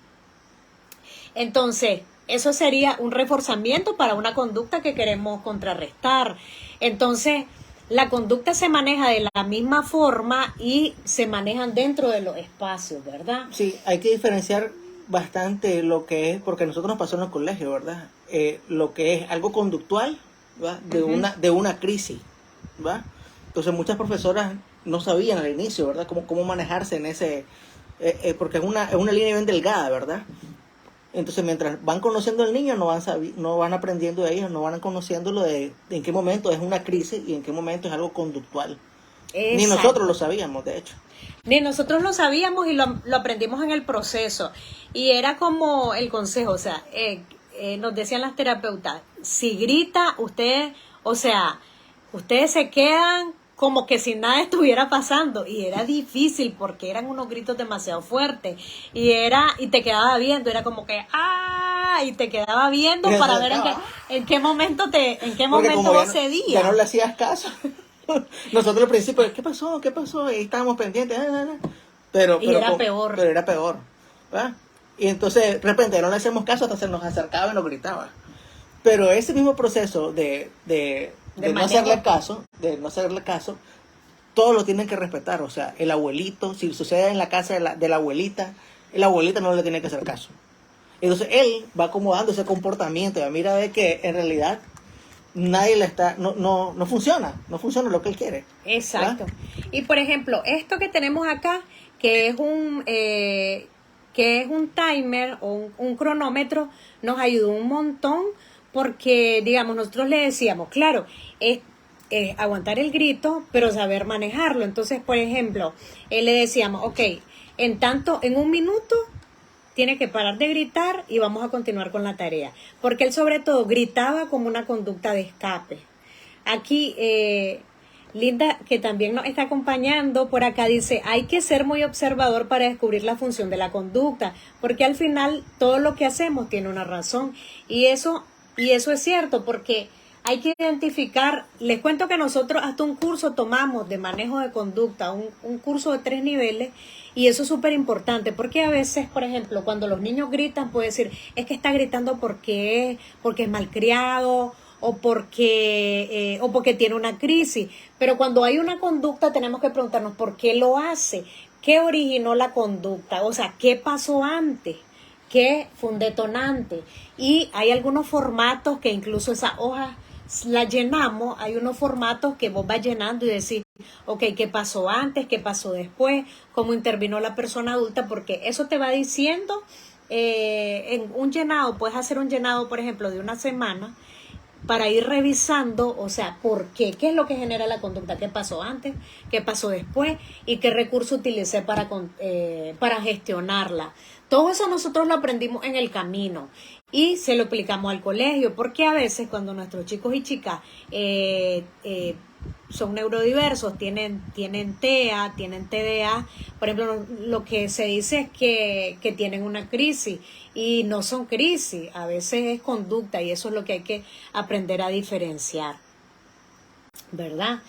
Entonces, eso sería un reforzamiento para una conducta que queremos contrarrestar. Entonces, la conducta se maneja de la misma forma y se manejan dentro de los espacios, ¿verdad? Sí, hay que diferenciar bastante lo que es, porque a nosotros nos pasó en el colegio, ¿verdad? Lo que es algo conductual, ¿verdad? De una crisis, ¿verdad? Entonces muchas profesoras no sabían al inicio, ¿verdad? Cómo manejarse en ese, porque es una línea bien delgada, ¿verdad? Entonces mientras van conociendo al niño no van aprendiendo de ellos, no van conociéndolo de en qué momento es una crisis y en qué momento es algo conductual. Exacto. Ni nosotros lo sabíamos, de hecho. Ni nosotros lo sabíamos y lo aprendimos en el proceso. Y era como el consejo, o sea, nos decían las terapeutas, si grita, ustedes se quedan como que si nada estuviera pasando, y era difícil porque eran unos gritos demasiado fuertes y te quedaba viendo, era como que y te quedaba viendo para ver en qué momento vos cedías. Ya no le hacías caso. Nosotros al principio, ¿qué pasó? Y estábamos pendientes, pero era peor, ¿verdad? Y entonces de repente no le hacemos caso hasta se nos acercaba y nos gritaba. Pero ese mismo proceso de no manejo. hacerle caso, todos lo tienen que respetar. O sea, el abuelito, si sucede en la casa de la abuelita no le tiene que hacer caso. Entonces él va acomodando ese comportamiento y mira ve que en realidad nadie le está, no funciona lo que él quiere. Exacto. ¿Verdad? Y por ejemplo, esto que tenemos acá, que es un timer o un cronómetro, nos ayudó un montón porque, digamos, nosotros le decíamos, claro, es aguantar el grito, pero saber manejarlo. Entonces, por ejemplo, le decíamos, ok, en un minuto tiene que parar de gritar y vamos a continuar con la tarea. Porque él sobre todo gritaba como una conducta de escape. Aquí, Linda, que también nos está acompañando por acá, dice, hay que ser muy observador para descubrir la función de la conducta, porque al final todo lo que hacemos tiene una razón. Y eso es cierto, porque hay que identificar, les cuento que nosotros hasta un curso tomamos de manejo de conducta, un curso de 3 niveles, y eso es súper importante, porque a veces, por ejemplo, cuando los niños gritan, puede decir, es que está gritando porque es malcriado, o porque tiene una crisis. Pero cuando hay una conducta tenemos que preguntarnos por qué lo hace, qué originó la conducta, o sea, qué pasó antes, qué fue un detonante. Y hay algunos formatos que incluso esas hojas las llenamos, hay unos formatos que vos vas llenando y decís, ok, ¿qué pasó antes? ¿Qué pasó después? ¿Cómo intervino la persona adulta? Porque eso te va diciendo en un llenado, puedes hacer un llenado, por ejemplo, de una semana, para ir revisando, o sea, ¿por qué? ¿Qué es lo que genera la conducta? ¿Qué pasó antes? ¿Qué pasó después? ¿Y qué recurso utilicé para gestionarla? Todo eso nosotros lo aprendimos en el camino y se lo aplicamos al colegio, porque a veces cuando nuestros chicos y chicas son neurodiversos, tienen TEA, tienen TDA, por ejemplo, lo que se dice es que tienen una crisis y no son crisis, a veces es conducta y eso es lo que hay que aprender a diferenciar, ¿verdad?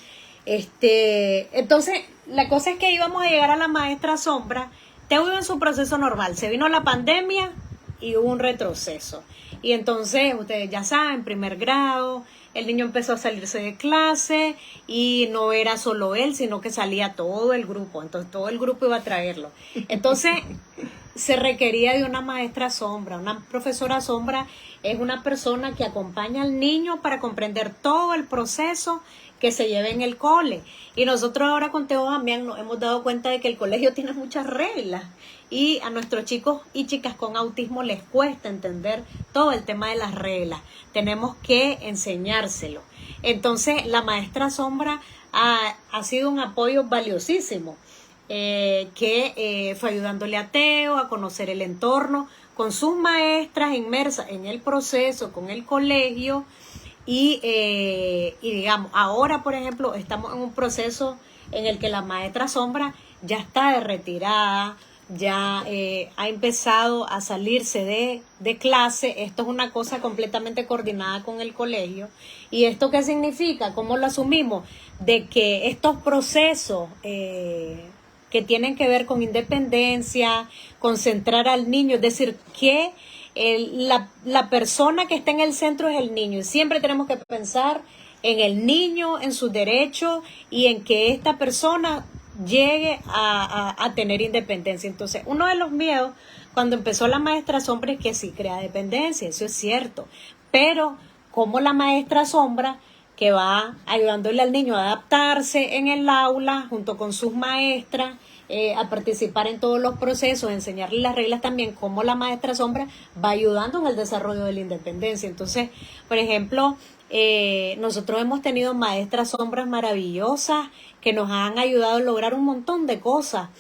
Entonces, la cosa es que íbamos a llegar a la maestra sombra. Teo iba en su proceso normal, se vino la pandemia y hubo un retroceso. Y entonces, ustedes ya saben, primer grado, el niño empezó a salirse de clase y no era solo él, sino que salía todo el grupo. Entonces, todo el grupo iba a traerlo. Entonces, se requería de una maestra sombra. Una profesora sombra es una persona que acompaña al niño para comprender todo el proceso que se lleva en el cole. Y nosotros ahora con Teo también nos hemos dado cuenta de que el colegio tiene muchas reglas y a nuestros chicos y chicas con autismo les cuesta entender todo el tema de las reglas. Tenemos que enseñárselo. Entonces la maestra sombra ha sido un apoyo valiosísimo, que fue ayudándole a Teo a conocer el entorno con sus maestras inmersas en el proceso, con el colegio. Y digamos, ahora por ejemplo estamos en un proceso en el que la maestra sombra ya está de retirada, ya ha empezado a salirse de clase. Esto es una cosa completamente coordinada con el colegio. ¿Y esto qué significa? ¿Cómo lo asumimos? De que estos procesos que tienen que ver con independencia, concentrar al niño, es decir, que la persona que está en el centro es el niño y siempre tenemos que pensar en el niño, en sus derechos y en que esta persona llegue a tener independencia. Entonces, uno de los miedos cuando empezó la maestra sombra es que sí crea dependencia, eso es cierto, pero como la maestra sombra que va ayudándole al niño a adaptarse en el aula junto con sus maestras, a participar en todos los procesos, enseñarle las reglas también, como la maestra sombra va ayudando en el desarrollo de la independencia. Entonces, por ejemplo, nosotros hemos tenido maestras sombras maravillosas que nos han ayudado a lograr un montón de cosas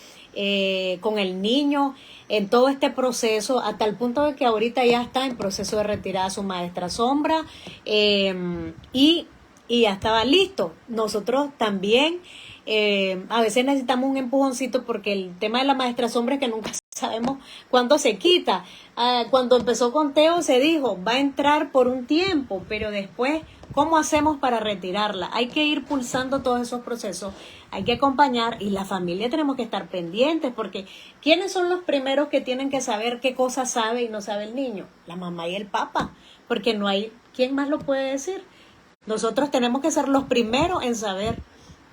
con el niño en todo este proceso, hasta el punto de que ahorita ya está en proceso de retirada su maestra sombra y ya estaba listo. Nosotros también a veces necesitamos un empujoncito porque el tema de la maestra sombra es que nunca sabemos cuándo se quita. Cuando empezó con Teo se dijo, va a entrar por un tiempo, pero después, ¿cómo hacemos para retirarla? Hay que ir pulsando todos esos procesos, hay que acompañar y la familia tenemos que estar pendientes porque ¿quiénes son los primeros que tienen que saber qué cosa sabe y no sabe el niño? La mamá y el papá, porque no hay ¿Quién más lo puede decir? Nosotros tenemos que ser los primeros en saber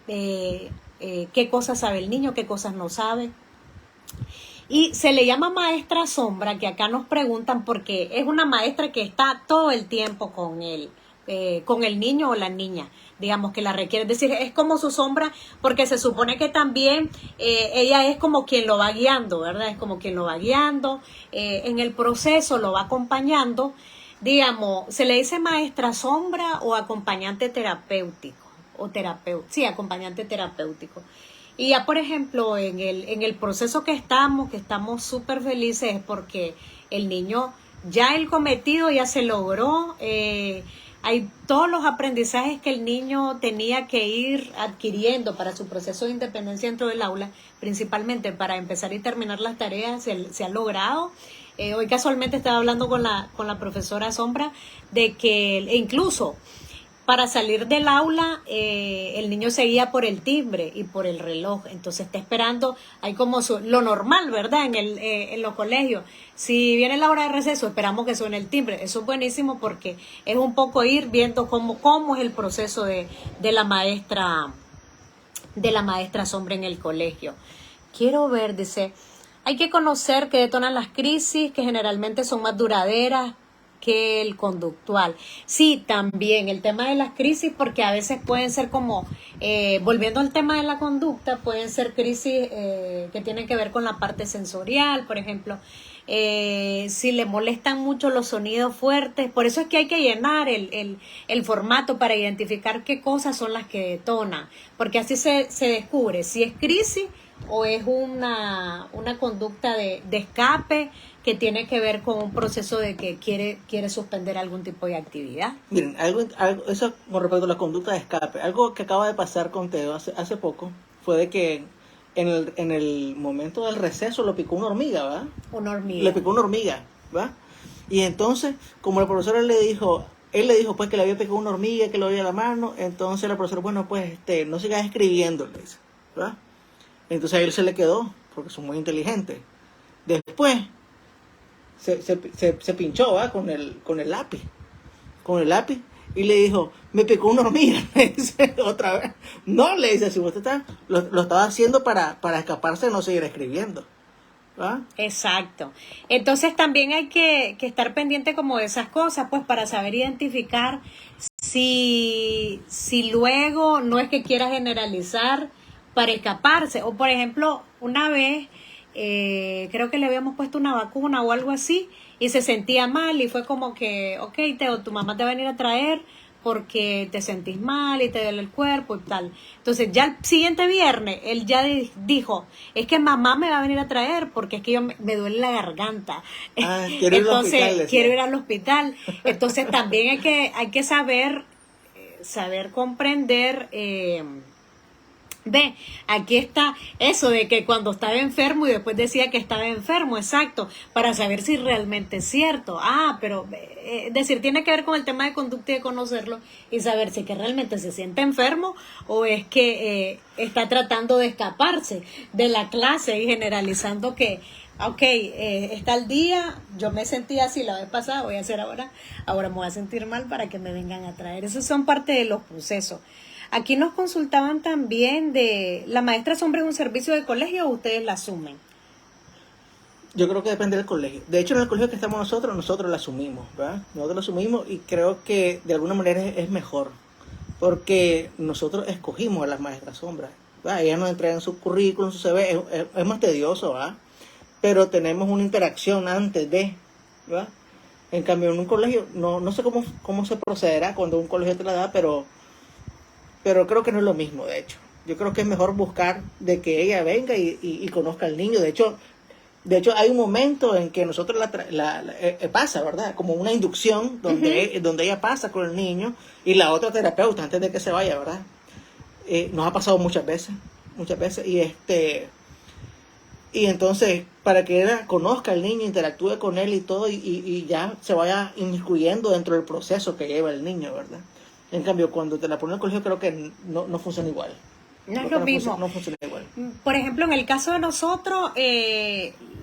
qué cosas sabe el niño, qué cosas no sabe. Y se le llama maestra sombra, que acá nos preguntan porque es una maestra que está todo el tiempo con el niño o la niña, digamos, que la requiere. Es decir, es como su sombra, porque se supone que también ella es como quien lo va guiando, ¿verdad? Es como quien lo va guiando, en el proceso lo va acompañando. Digamos, se le dice maestra sombra o acompañante terapéutico, sí, acompañante terapéutico. Y ya, por ejemplo, en el proceso que estamos súper felices, es porque el niño, ya el cometido ya se logró. Hay todos los aprendizajes que el niño tenía que ir adquiriendo para su proceso de independencia dentro del aula, principalmente para empezar y terminar las tareas, se ha logrado. Hoy casualmente estaba hablando con la profesora Sombra de que incluso para salir del aula, el niño seguía por el timbre y por el reloj. Entonces está esperando, hay como lo normal, ¿verdad? En los colegios. Si viene la hora de receso, esperamos que suene el timbre. Eso es buenísimo porque es un poco ir viendo cómo es el proceso de la maestra sombra en el colegio. Quiero ver, dice, hay que conocer que detonan las crisis, que generalmente son más duraderas que el conductual. Sí, también el tema de las crisis, porque a veces pueden ser como, volviendo al tema de la conducta, pueden ser crisis que tienen que ver con la parte sensorial, por ejemplo, si le molestan mucho los sonidos fuertes. Por eso es que hay que llenar el formato para identificar qué cosas son las que detonan, porque así se descubre si es crisis o es una conducta de escape que tiene que ver con un proceso de que quiere suspender algún tipo de actividad. Miren, eso con respecto a la conducta de escape, algo que acaba de pasar con Teo hace poco, fue de que en el momento del receso lo picó una hormiga, ¿verdad? Una hormiga. Le picó una hormiga, ¿verdad? Y entonces, como la profesora él le dijo pues que le había picado una hormiga, que le dolía la mano, entonces la profesora, bueno, pues no sigas escribiendo, le dice, ¿verdad? Entonces a él se le quedó, porque son muy inteligentes. Después se pinchó, ¿va? Con el lápiz. Y le dijo, me picó una hormiga. Le dice otra vez. No, le dice, si usted lo estaba haciendo para escaparse de no seguir escribiendo. ¿Va? Exacto. Entonces también hay que estar pendiente como de esas cosas, pues para saber identificar si luego no es que quiera generalizar para escaparse. O por ejemplo, una vez creo que le habíamos puesto una vacuna o algo así y se sentía mal y fue como que, ok, Teo, tu mamá te va a venir a traer porque te sentís mal y te duele el cuerpo y tal. Entonces ya el siguiente viernes él ya dijo, es que mamá me va a venir a traer porque es que me duele la garganta. Quiero ir al Entonces hospital, quiero ir al hospital. Entonces también hay que saber comprender. Ve, aquí está eso de que cuando estaba enfermo y después decía que estaba enfermo, exacto, para saber si realmente es cierto. Pero es decir, tiene que ver con el tema de conducta y de conocerlo y saber si es que realmente se siente enfermo o es que está tratando de escaparse de la clase y generalizando que, está el día, yo me sentía así la vez pasada, voy a hacer ahora me voy a sentir mal para que me vengan a traer. Esos son parte de los procesos. Aquí nos consultaban también de, ¿la maestra sombra es un servicio de colegio o ustedes la asumen? Yo creo que depende del colegio. De hecho, en el colegio que estamos nosotros la asumimos, ¿verdad? Nosotros la asumimos y creo que de alguna manera es mejor, porque nosotros escogimos a las maestras sombras, ¿verdad? Ellas nos entregan su currículum, su CV, es más tedioso, ¿verdad? Pero tenemos una interacción antes de, ¿verdad? En cambio, en un colegio, no sé cómo se procederá cuando un colegio te la da, pero creo que no es lo mismo, de hecho. Yo creo que es mejor buscar de que ella venga y conozca al niño. De hecho, hay un momento en que nosotros pasa, ¿verdad? Como una inducción donde ella pasa con el niño y la otra terapeuta antes de que se vaya, ¿verdad? Nos ha pasado muchas veces. Y entonces, para que ella conozca al niño, interactúe con él y todo, y ya se vaya inmiscuyendo dentro del proceso que lleva el niño, ¿verdad? En cambio, cuando te la ponen en el colegio, creo que no funciona igual. No es lo mismo. No funciona igual. Por ejemplo, en el caso de nosotros,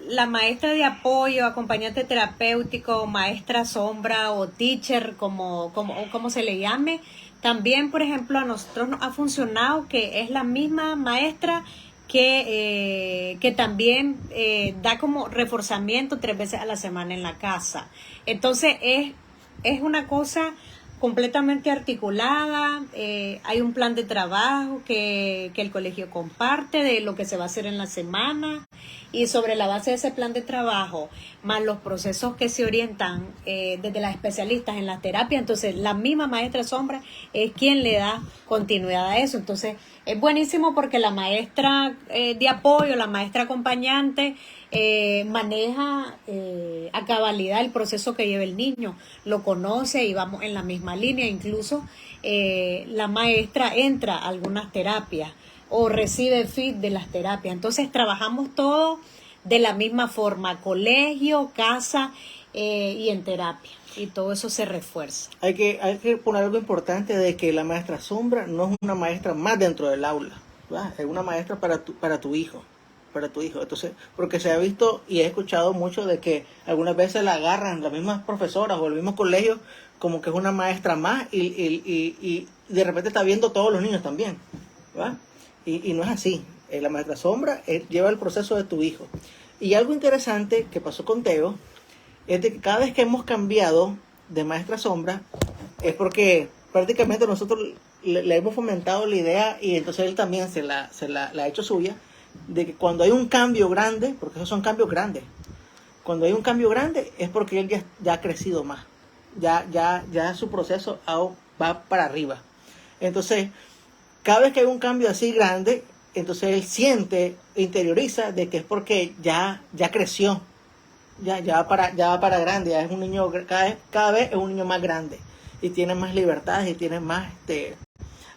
la maestra de apoyo, acompañante terapéutico, maestra sombra o teacher, como se le llame, también, por ejemplo, a nosotros nos ha funcionado que es la misma maestra que también da como reforzamiento 3 veces a la semana en la casa. Entonces es una cosa completamente articulada, hay un plan de trabajo que el colegio comparte de lo que se va a hacer en la semana, y sobre la base de ese plan de trabajo, más los procesos que se orientan desde las especialistas en la terapia, entonces la misma maestra sombra es quien le da continuidad a eso. Entonces es buenísimo porque la maestra de apoyo, la maestra acompañante, maneja a cabalidad el proceso que lleva el niño, lo conoce y vamos en la misma línea. Incluso la maestra entra a algunas terapias o recibe feed de las terapias. Entonces trabajamos todo de la misma forma, colegio, casa y en terapia. Y todo eso se refuerza. Hay que poner algo importante de que la maestra sombra no es una maestra más dentro del aula, ¿verdad? Es una maestra para tu hijo. Entonces, porque se ha visto y he escuchado mucho de que algunas veces la agarran las mismas profesoras o el mismo colegio como que es una maestra más y de repente está viendo todos los niños también, ¿verdad? Y no es así. La maestra sombra lleva el proceso de tu hijo. Y algo interesante que pasó con Teo es de que cada vez que hemos cambiado de maestra sombra es porque prácticamente nosotros le hemos fomentado la idea, y entonces él también se la ha hecho suya, de que cuando hay un cambio grande, porque esos son cambios grandes, cuando hay un cambio grande es porque él ya ha crecido más, ya su proceso va para arriba. Entonces, cada vez que hay un cambio así grande, entonces él siente, interioriza de que es porque ya creció, ya va para grande, ya es un niño, cada vez es un niño más grande y tiene más libertades y tiene más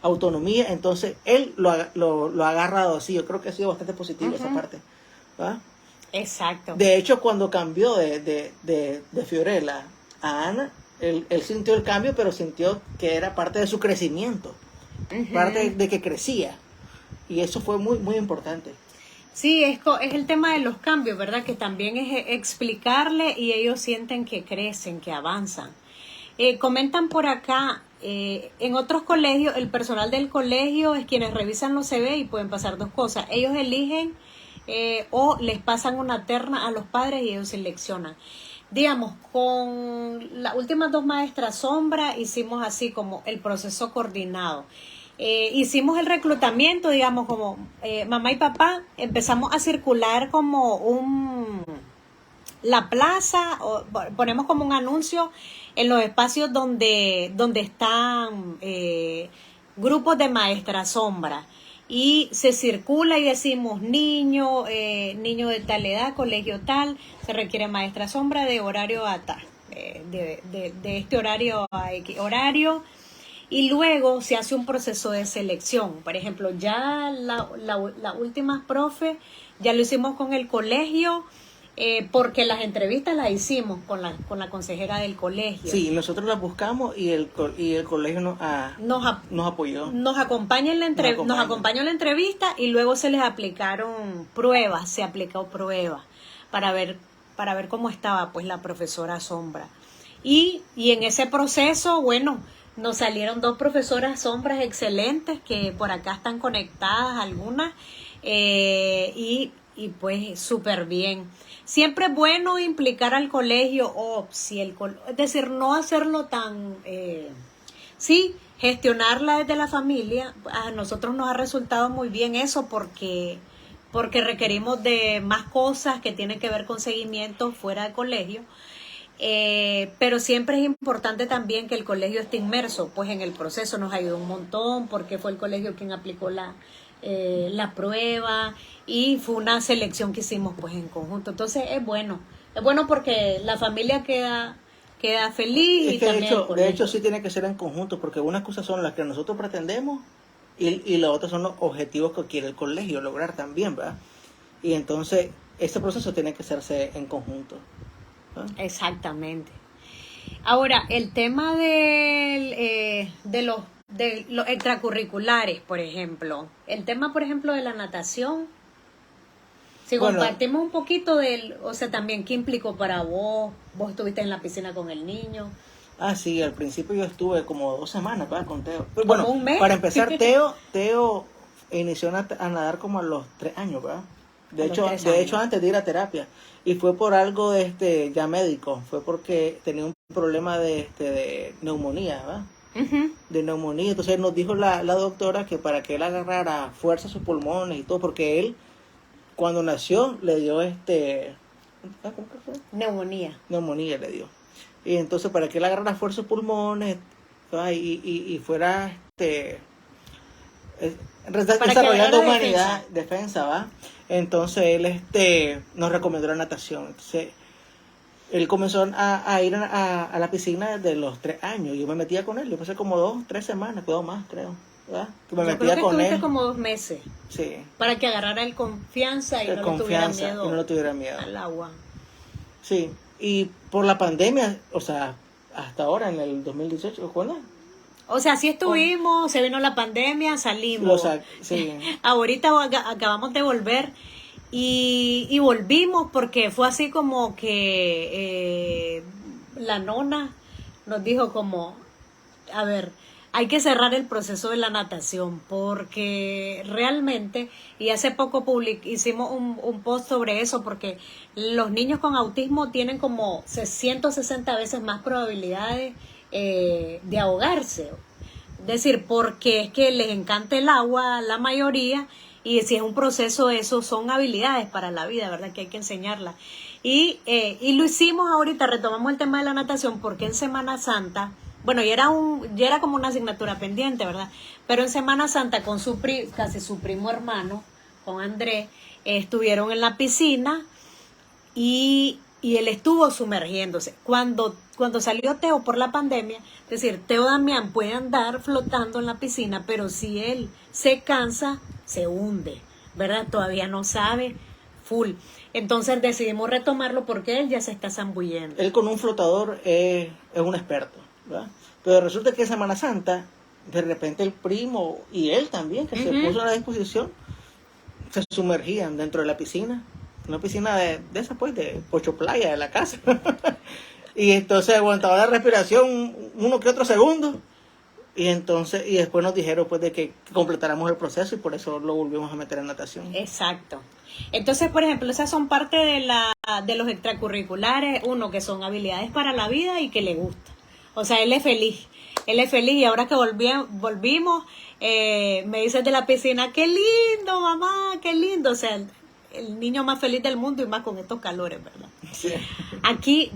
autonomía. Entonces él lo ha agarrado así. Yo creo que ha sido bastante positivo esa parte, ¿verdad? Exacto. De hecho, cuando cambió de Fiorella a Ana, él sintió el cambio, pero sintió que era parte de su crecimiento, parte de que crecía, y eso fue muy muy importante. Sí, es el tema de los cambios, ¿verdad? Que también es explicarle y ellos sienten que crecen, que avanzan. Comentan por acá, en otros colegios, el personal del colegio es quienes revisan los CV y pueden pasar 2 cosas. Ellos eligen o les pasan una terna a los padres y ellos seleccionan. Digamos, con las últimas 2 maestras sombra hicimos así como el proceso coordinado. Hicimos el reclutamiento, digamos, como mamá y papá, empezamos a circular como la plaza, o ponemos como un anuncio en los espacios donde están grupos de maestra sombra, y se circula y decimos niño de tal edad, colegio tal, se requiere maestra sombra de horario a tal, de este horario a X horario. Y luego se hace un proceso de selección. Por ejemplo, ya la última profe ya lo hicimos con el colegio, porque las entrevistas las hicimos con la consejera del colegio. Sí, nosotros las buscamos y el colegio nos apoyó. Nos acompaña en nos acompañó en la entrevista, y luego se les aplicaron pruebas, se aplicó pruebas para ver cómo estaba pues la profesora sombra. Y en ese proceso, bueno, nos salieron 2 profesoras sombras excelentes que por acá están conectadas algunas, y pues súper bien. Siempre es bueno implicar al colegio, es decir, no hacerlo tan, sí, gestionarla desde la familia. A nosotros nos ha resultado muy bien eso porque requerimos de más cosas que tienen que ver con seguimiento fuera del colegio. Pero siempre es importante también que el colegio esté inmerso pues en el proceso. Nos ayudó un montón porque fue el colegio quien aplicó la prueba, y fue una selección que hicimos pues en conjunto. Entonces es bueno porque la familia queda feliz. Es que de hecho sí tiene que ser en conjunto, porque unas cosas son las que nosotros pretendemos y las otras son los objetivos que quiere el colegio lograr también, ¿verdad? Y entonces este proceso tiene que hacerse en conjunto. Exactamente. Ahora, el tema de los extracurriculares, por ejemplo. El tema, por ejemplo, de la natación. Si Bueno, compartimos un poquito o sea, también, ¿qué implicó para vos? Vos estuviste en la piscina con el niño. sí, al principio yo estuve como 2 semanas, ¿verdad? Con Teo. Pero ¿Como bueno, un mes? para empezar, Teo inició a nadar como a los 3 años, ¿verdad? A los 3 De hecho, años. antes de ir a terapia. Y fue por algo ya médico. Fue porque tenía un problema de neumonía, ¿verdad? Ujú. De neumonía. Entonces nos dijo la doctora que para que él agarrara fuerza a sus pulmones y todo, porque él cuando nació le dio ¿cómo que fue? Neumonía. Neumonía le dio. Y entonces para que él agarrara fuerza a sus pulmones, ¿verdad? Y fuera Para que desarrollando agarrara humanidad, defensa, ¿va? Entonces él nos recomendó la natación. Entonces él comenzó a ir a la piscina desde los 3 años. Yo me metía con él. Yo pasé como 2, 3 semanas, cuidado más, creo. ¿Verdad? Que me Yo creo metía que con estuviste él. como 2 meses Sí. para que agarrara el confianza y no le tuviera Confianza y no miedo le tuviera miedo. al agua. Sí. Y por la pandemia, o sea, hasta ahora en el 2018, ¿cuándo? O sea, sí estuvimos, se vino la pandemia, salimos. Sí. Ahorita acabamos de volver y volvimos porque fue así como que la nona nos dijo como, a ver, hay que cerrar el proceso de la natación porque realmente, y hace poco hicimos un post sobre eso porque los niños con autismo tienen como 160 veces más probabilidades de ahogarse. Es decir, porque es que les encanta el agua a la mayoría y si es un proceso, eso son habilidades para la vida, ¿verdad? Que hay que enseñarlas. Y lo hicimos ahorita, retomamos el tema de la natación porque en Semana Santa, bueno, ya era como una asignatura pendiente, ¿verdad? Pero en Semana Santa con casi su primo hermano, con Andrés, estuvieron en la piscina y él estuvo sumergiéndose. Cuando salió Teo por la pandemia, es decir, Teo Damián puede andar flotando en la piscina, pero si él se cansa, se hunde, ¿verdad? Todavía no sabe, full. Entonces decidimos retomarlo porque él ya se está zambullendo. Él con un flotador es un experto, ¿verdad? Pero resulta que en Semana Santa, de repente el primo y él también, que se puso a la disposición, se sumergían dentro de la piscina. Una piscina de esa pues, de Pocho Playa, de la casa. Y entonces aguantaba la respiración uno que otro segundo. Y después nos dijeron pues de que completáramos el proceso y por eso lo volvimos a meter en natación. Exacto. Entonces, por ejemplo, esas son parte de los extracurriculares, uno que son habilidades para la vida y que le gusta. O sea, él es feliz y ahora que volvimos, me dice de la piscina, qué lindo, mamá, qué lindo. O sea, el niño más feliz del mundo y más con estos calores, ¿verdad? Sí. Aquí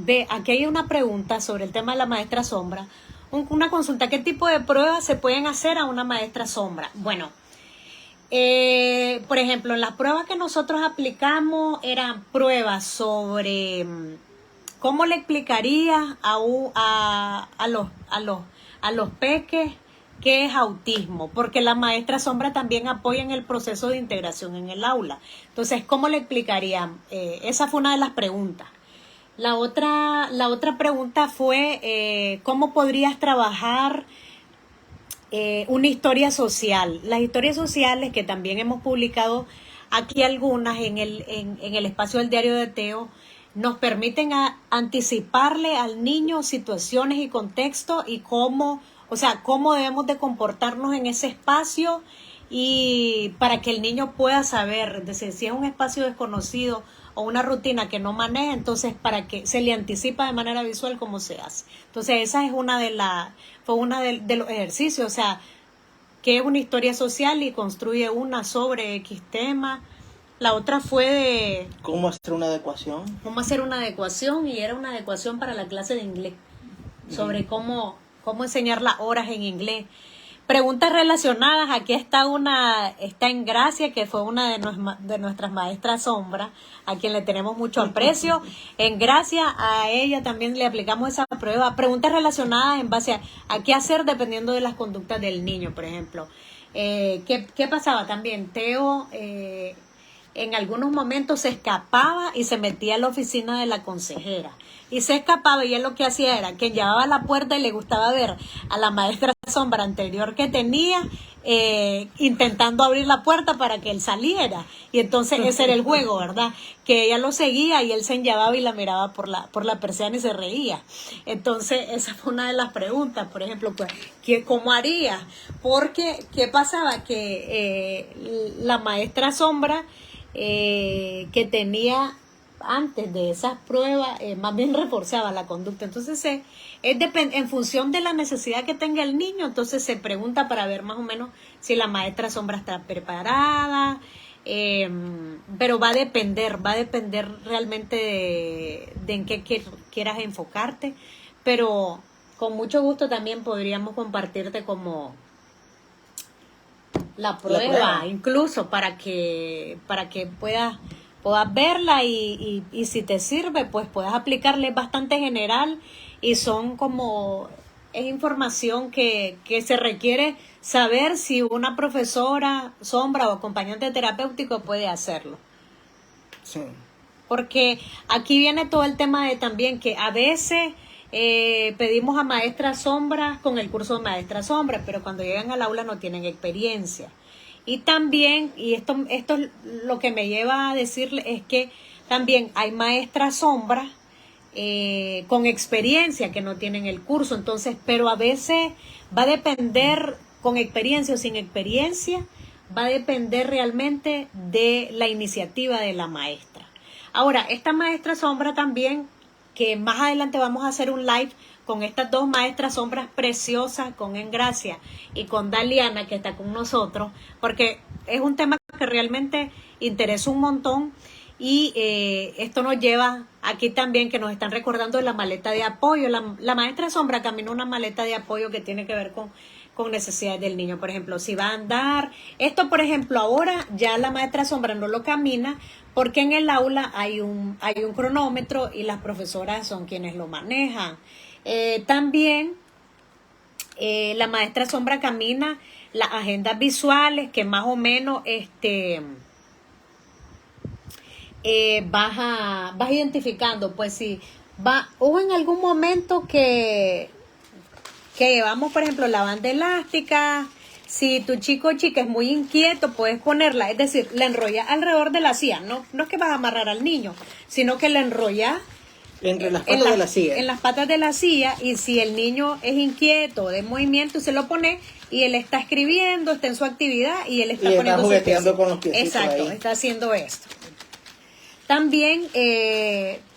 hay una pregunta sobre el tema de la maestra sombra. Una consulta, ¿qué tipo de pruebas se pueden hacer a una maestra sombra? Bueno, por ejemplo, las pruebas que nosotros aplicamos eran pruebas sobre cómo le explicaría a los peques qué es autismo, porque la maestra sombra también apoya en el proceso de integración en el aula. Entonces, ¿cómo le explicarían? Esa fue una de las preguntas. La otra pregunta fue, ¿cómo podrías trabajar una historia social? Las historias sociales que también hemos publicado aquí algunas en el espacio del diario de Teo, nos permiten anticiparle al niño situaciones y contextos y cómo debemos de comportarnos en ese espacio y para que el niño pueda saber, es decir, si es un espacio desconocido o una rutina que no maneja, entonces para que se le anticipa de manera visual cómo se hace. Entonces esa es fue una de los ejercicios, o sea, que es una historia social y construye una sobre X tema. La otra fue de ¿Cómo hacer una adecuación? cómo hacer una adecuación y era una adecuación para la clase de inglés, sobre cómo enseñar las horas en inglés. Preguntas relacionadas, aquí está en Gracia, que fue una de nuestras maestras sombra, a quien le tenemos mucho aprecio. En Gracia, a ella también le aplicamos esa prueba. Preguntas relacionadas en base a qué hacer dependiendo de las conductas del niño, por ejemplo. ¿Qué pasaba también? Teo en algunos momentos se escapaba y se metía a la oficina de la consejera. y se escapaba, y él lo que hacía era que llevaba a la puerta y le gustaba ver a la maestra sombra anterior que tenía intentando abrir la puerta para que él saliera, y entonces ese era el juego, ¿verdad? Que ella lo seguía y él se enllevaba y la miraba por la persiana y se reía. Entonces esa fue una de las preguntas, por ejemplo, pues, ¿cómo haría? Porque, ¿qué pasaba? Que la maestra sombra que tenía antes de esas pruebas, más bien reforzaba la conducta. Entonces, en función de la necesidad que tenga el niño, entonces se pregunta para ver más o menos si la maestra sombra está preparada, pero va a depender realmente de en qué quieras enfocarte, pero con mucho gusto también podríamos compartirte como la prueba, incluso para que puedas verla y si te sirve, pues puedes aplicarle bastante general, y son como, es información que se requiere saber si una profesora sombra o acompañante terapéutico puede hacerlo. Sí. Porque aquí viene todo el tema de también que a veces pedimos a maestras sombras con el curso de maestras sombras, pero cuando llegan al aula no tienen experiencia. Y también, y esto es lo que me lleva a decirle, es que también hay maestras sombras con experiencia que no tienen el curso. Entonces, pero a veces va a depender, con experiencia o sin experiencia, va a depender realmente de la iniciativa de la maestra. Ahora, esta maestra sombra también, que más adelante vamos a hacer un live con estas dos maestras sombras preciosas, con Engracia y con Daliana, que está con nosotros, porque es un tema que realmente interesa un montón, y esto nos lleva aquí también, que nos están recordando de la maleta de apoyo. La maestra sombra camina una maleta de apoyo que tiene que ver con necesidades del niño. Por ejemplo, si va a andar, esto por ejemplo ahora ya la maestra sombra no lo camina, porque en el aula hay un cronómetro y las profesoras son quienes lo manejan. También la maestra sombra camina las agendas visuales, que más o menos vas identificando, pues si hubo en algún momento que llevamos, por ejemplo, la banda elástica. Si tu chico o chica es muy inquieto, puedes ponerla, es decir, la enrollas alrededor de la silla. No es que vas a amarrar al niño, sino que la enrollas entre las patas de la silla. En las patas de la silla, y si el niño es inquieto de movimiento, se lo pone y él está escribiendo, está en su actividad y él está poniendo jugueteando con los piecitos. Exacto, ahí está haciendo esto. También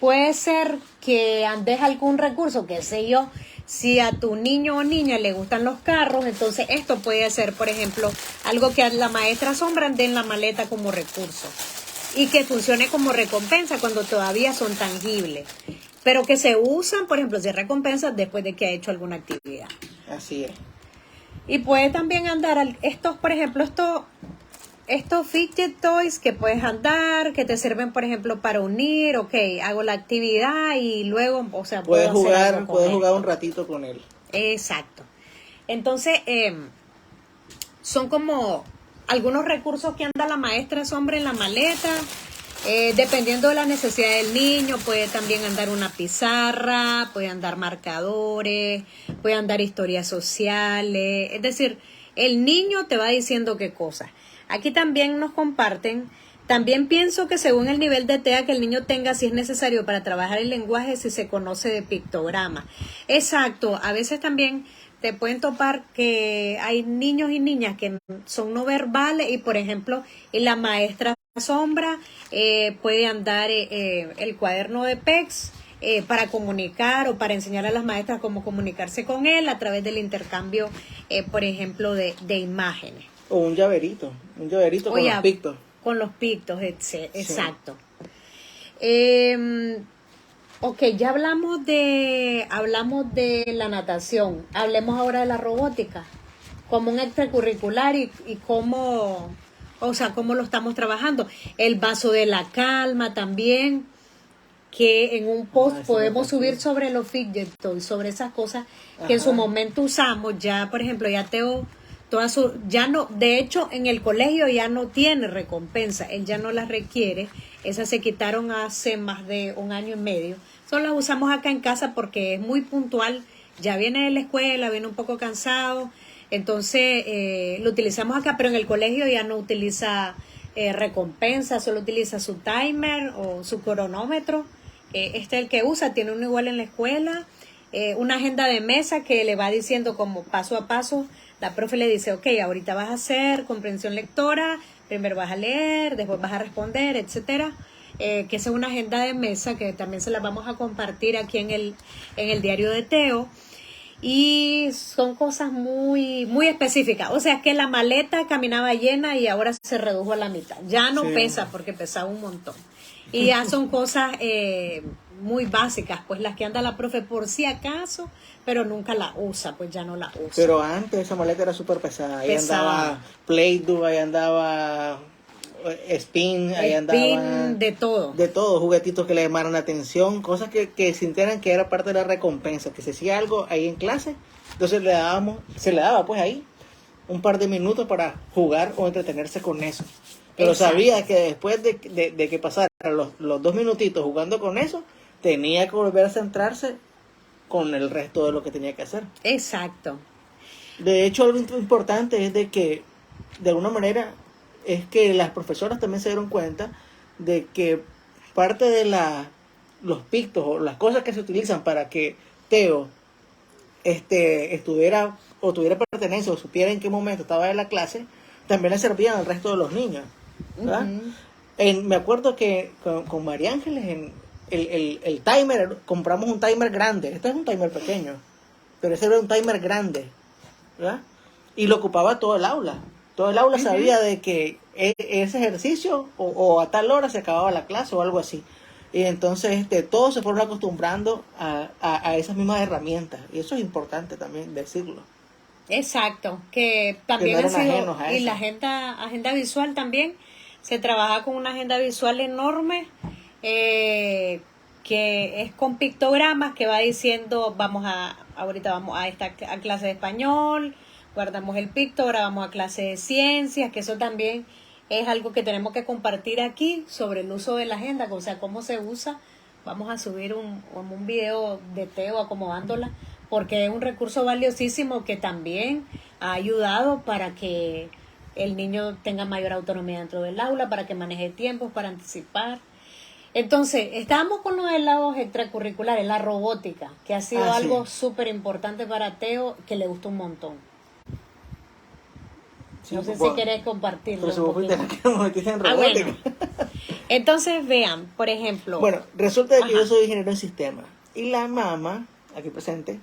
puede ser que andes algún recurso, qué sé yo, si a tu niño o niña le gustan los carros, entonces esto puede ser, por ejemplo, algo que a la maestra sombra ande en la maleta como recurso y que funcione como recompensa cuando todavía son tangibles, pero que se usan, por ejemplo, de recompensas después de que ha hecho alguna actividad. Así es. Y puede también andar estos, por ejemplo, estos fidget toys que puedes andar, que te sirven, por ejemplo, para unir. Ok, hago la actividad y luego, o sea, puedes jugar un ratito con él. Exacto. Entonces, son como algunos recursos que anda la maestra sombra en la maleta, dependiendo de la necesidad del niño. Puede también andar una pizarra, puede andar marcadores, puede andar historias sociales. Es decir, el niño te va diciendo qué cosas. Aquí también nos comparten, también pienso que según el nivel de TEA que el niño tenga, si es necesario para trabajar el lenguaje, si se conoce de pictograma. Exacto, a veces también te pueden topar que hay niños y niñas que son no verbales y, por ejemplo, la maestra sombra puede andar el cuaderno de PEX para comunicar o para enseñar a las maestras cómo comunicarse con él a través del intercambio, por ejemplo, de imágenes. O un llaverito con los pictos. Con los pictos, exacto. Ok, ya hablamos de la natación. Hablemos ahora de la robótica como un extracurricular y cómo lo estamos trabajando. El vaso de la calma también, que en un post podemos subir sobre los fidget toys, sobre esas cosas que en su momento usamos. Ya, por ejemplo, de hecho en el colegio ya no tiene recompensa, él ya no las requiere, esas se quitaron hace más de un año y medio, Solo las usamos acá en casa porque es muy puntual. Ya viene de la escuela, viene un poco cansado, entonces lo utilizamos acá, pero en el colegio ya no utiliza recompensa, solo utiliza su timer o su cronómetro. Este es el que usa, tiene uno igual en la escuela, una agenda de mesa que le va diciendo como paso a paso. La profe le dice, ok, ahorita vas a hacer comprensión lectora, primero vas a leer, después vas a responder, etcétera. Que esa es una agenda de mesa que también se la vamos a compartir aquí en el diario de Teo. Y son cosas muy, muy específicas. O sea, que la maleta caminaba llena y ahora se redujo a la mitad. Ya no Sí. pesa porque pesaba un montón. Y ya son cosas muy básicas, pues las que anda la profe por si acaso, pero nunca la usa, pues ya no la usa. Pero antes esa maleta era súper pesada. Ahí Pesada. andaba Play-Doh, ahí andaba Spin, ahí andaba de todo. de todo, juguetitos que le llamaran la atención, cosas que sintieran que era parte de la recompensa, que se hacía algo ahí en clase, entonces se le daba pues ahí un par de minutos para jugar o entretenerse con eso. Pero Exacto. sabía que después de que pasara los 2 minutitos jugando con eso, tenía que volver a centrarse con el resto de lo que tenía que hacer. Exacto. De hecho, algo importante es de que, de alguna manera, es que las profesoras también se dieron cuenta de que parte de los pictos o las cosas que se utilizan para que Teo estuviera o tuviera pertenencia o supiera en qué momento estaba en la clase, también le servían al resto de los niños, ¿verdad? Me acuerdo que con María Ángeles en el timer, compramos un timer grande. Este es un timer pequeño, pero ese era un timer grande, ¿verdad? Y lo ocupaba todo el aula. Todo el aula sabía de que ese ejercicio o a tal hora se acababa la clase o algo así. Y entonces todos se fueron acostumbrando a esas mismas herramientas. Y eso es importante también decirlo. Exacto, que también Que no ha eran sido, ajenos a y eso. la agenda visual también, se trabaja con una agenda visual enorme, que es con pictogramas, que va diciendo, ahorita vamos a esta a clase de español, guardamos el picto, ahora vamos a clase de ciencias, que eso también es algo que tenemos que compartir aquí sobre el uso de la agenda, o sea, cómo se usa. Vamos a subir un video de Teo acomodándola, porque es un recurso valiosísimo que también ha ayudado para que el niño tenga mayor autonomía dentro del aula, para que maneje tiempos, para anticipar. Entonces, estábamos con los lados extracurriculares, la robótica, que ha sido algo Sí. súper importante para Teo, que le gustó un montón. Sí, No sé si bueno, querés compartirlo pero si un vos fuiste poquito. la que nos metiste en Ah, robótica. bueno. Entonces, vean, por ejemplo. Bueno, resulta de que Ajá. yo soy ingeniero en sistemas. Y la mamá, aquí presente,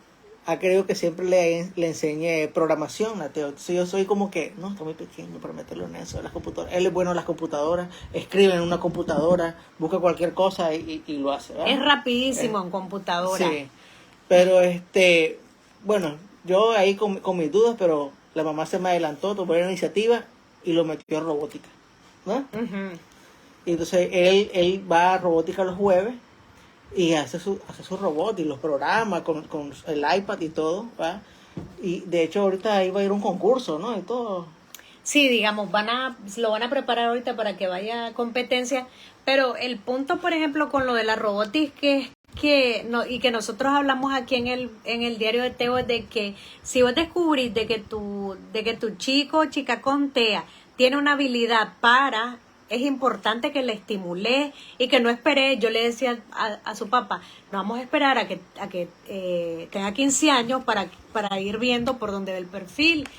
ha querido que siempre le enseñe programación a Teo. Entonces yo soy como que, no, está muy pequeño para meterlo en eso, las computadoras. Él es bueno en las computadoras, escribe en una computadora, busca cualquier cosa y lo hace, ¿verdad? Es rapidísimo en computadora. Sí, pero bueno, yo ahí con mis dudas, pero la mamá se me adelantó, tomó la iniciativa y lo metió en robótica, ¿no? Ujú. Y entonces él va a robótica los jueves y hace su robot y los programa con el iPad y todo, ¿va? Y de hecho ahorita ahí va a ir a un concurso, ¿no? Y todo. Sí, digamos, lo van a preparar ahorita para que vaya a competencia, pero el punto, por ejemplo, con lo de la robótica y que nosotros hablamos aquí en el diario de Teo, es de que si vos descubrís de que tu chico o chica con TEA tiene una habilidad es importante que le estimule y que no espere. Yo le decía a su papá, no vamos a esperar a que tenga 15 años para ir viendo por dónde ve el perfil,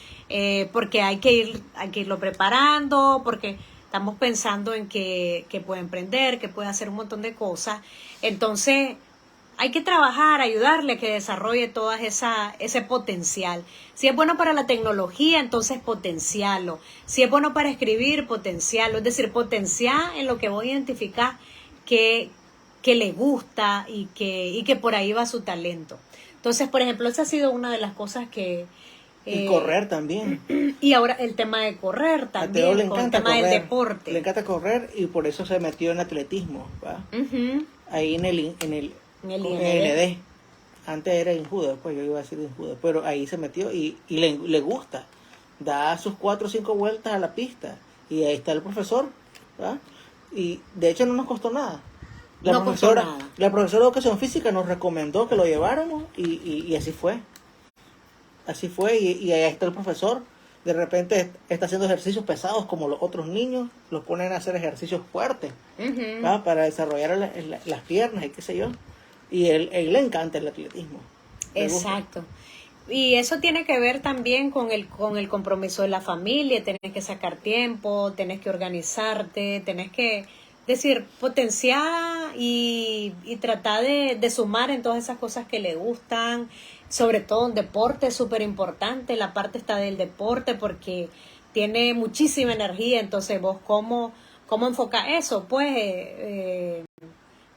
porque hay que irlo preparando, porque estamos pensando en que puede emprender, que puede hacer un montón de cosas. Entonces, hay que trabajar, ayudarle a que desarrolle todo ese potencial. Si es bueno para la tecnología, entonces potenciarlo. Si es bueno para escribir, potenciarlo. Es decir, potenciar en lo que vos identificás que le gusta y que por ahí va su talento. Entonces, por ejemplo, esa ha sido una de las cosas que... Y correr también. Y ahora el tema de correr A Teo también, le con el encanta tema correr. del deporte. Le encanta correr y por eso se metió en atletismo, ¿va? Ujú. Ahí en el En el IND. Antes era Injuda, pues yo iba a decir Injuda, pero ahí se metió y le gusta. Da sus 4 o 5 vueltas a la pista y ahí está el profesor, ¿va? Y de hecho no nos costó nada. No costó nada. La profesora de educación física nos recomendó que lo lleváramos y así fue. Así fue, y ahí está el profesor. De repente está haciendo ejercicios pesados como los otros niños, los ponen a hacer ejercicios fuertes, ¿verdad? Para desarrollar las piernas y qué sé yo. Y él le encanta el atletismo. Exacto. Y eso tiene que ver también con el compromiso de la familia. Tenés que sacar tiempo, tenés que organizarte, tenés que potenciar y tratar de sumar en todas esas cosas que le gustan. Sobre todo un deporte es súper importante, la parte está del deporte porque tiene muchísima energía. Entonces vos cómo enfocas eso, pues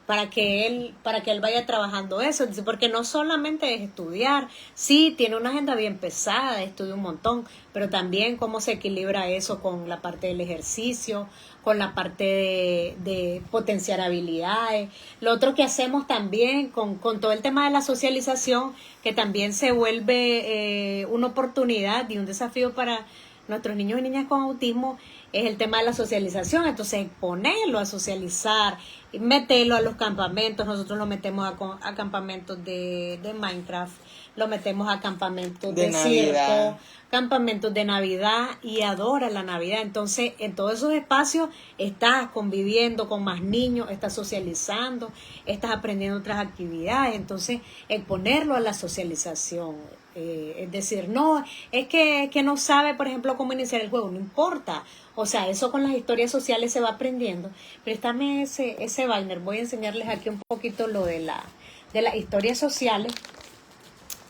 para que él vaya trabajando eso, porque no solamente es estudiar, sí, tiene una agenda bien pesada, estudia un montón, pero también cómo se equilibra eso con la parte del ejercicio, con la parte de potenciar habilidades. Lo otro que hacemos también con todo el tema de la socialización, que también se vuelve una oportunidad y un desafío para nuestros niños y niñas con autismo, es el tema de la socialización. Entonces ponerlo a socializar, meterlo a los campamentos. Nosotros lo metemos a campamentos de Minecraft, lo metemos a campamentos de circo, campamentos de Navidad, y adora la Navidad. Entonces en todos esos espacios estás conviviendo con más niños, estás socializando, estás aprendiendo otras actividades. Entonces exponerlo a la socialización, es decir, no, es que no sabe, por ejemplo, cómo iniciar el juego, no importa. O sea, eso con las historias sociales se va aprendiendo. Préstame ese binder, voy a enseñarles aquí un poquito lo de las historias sociales.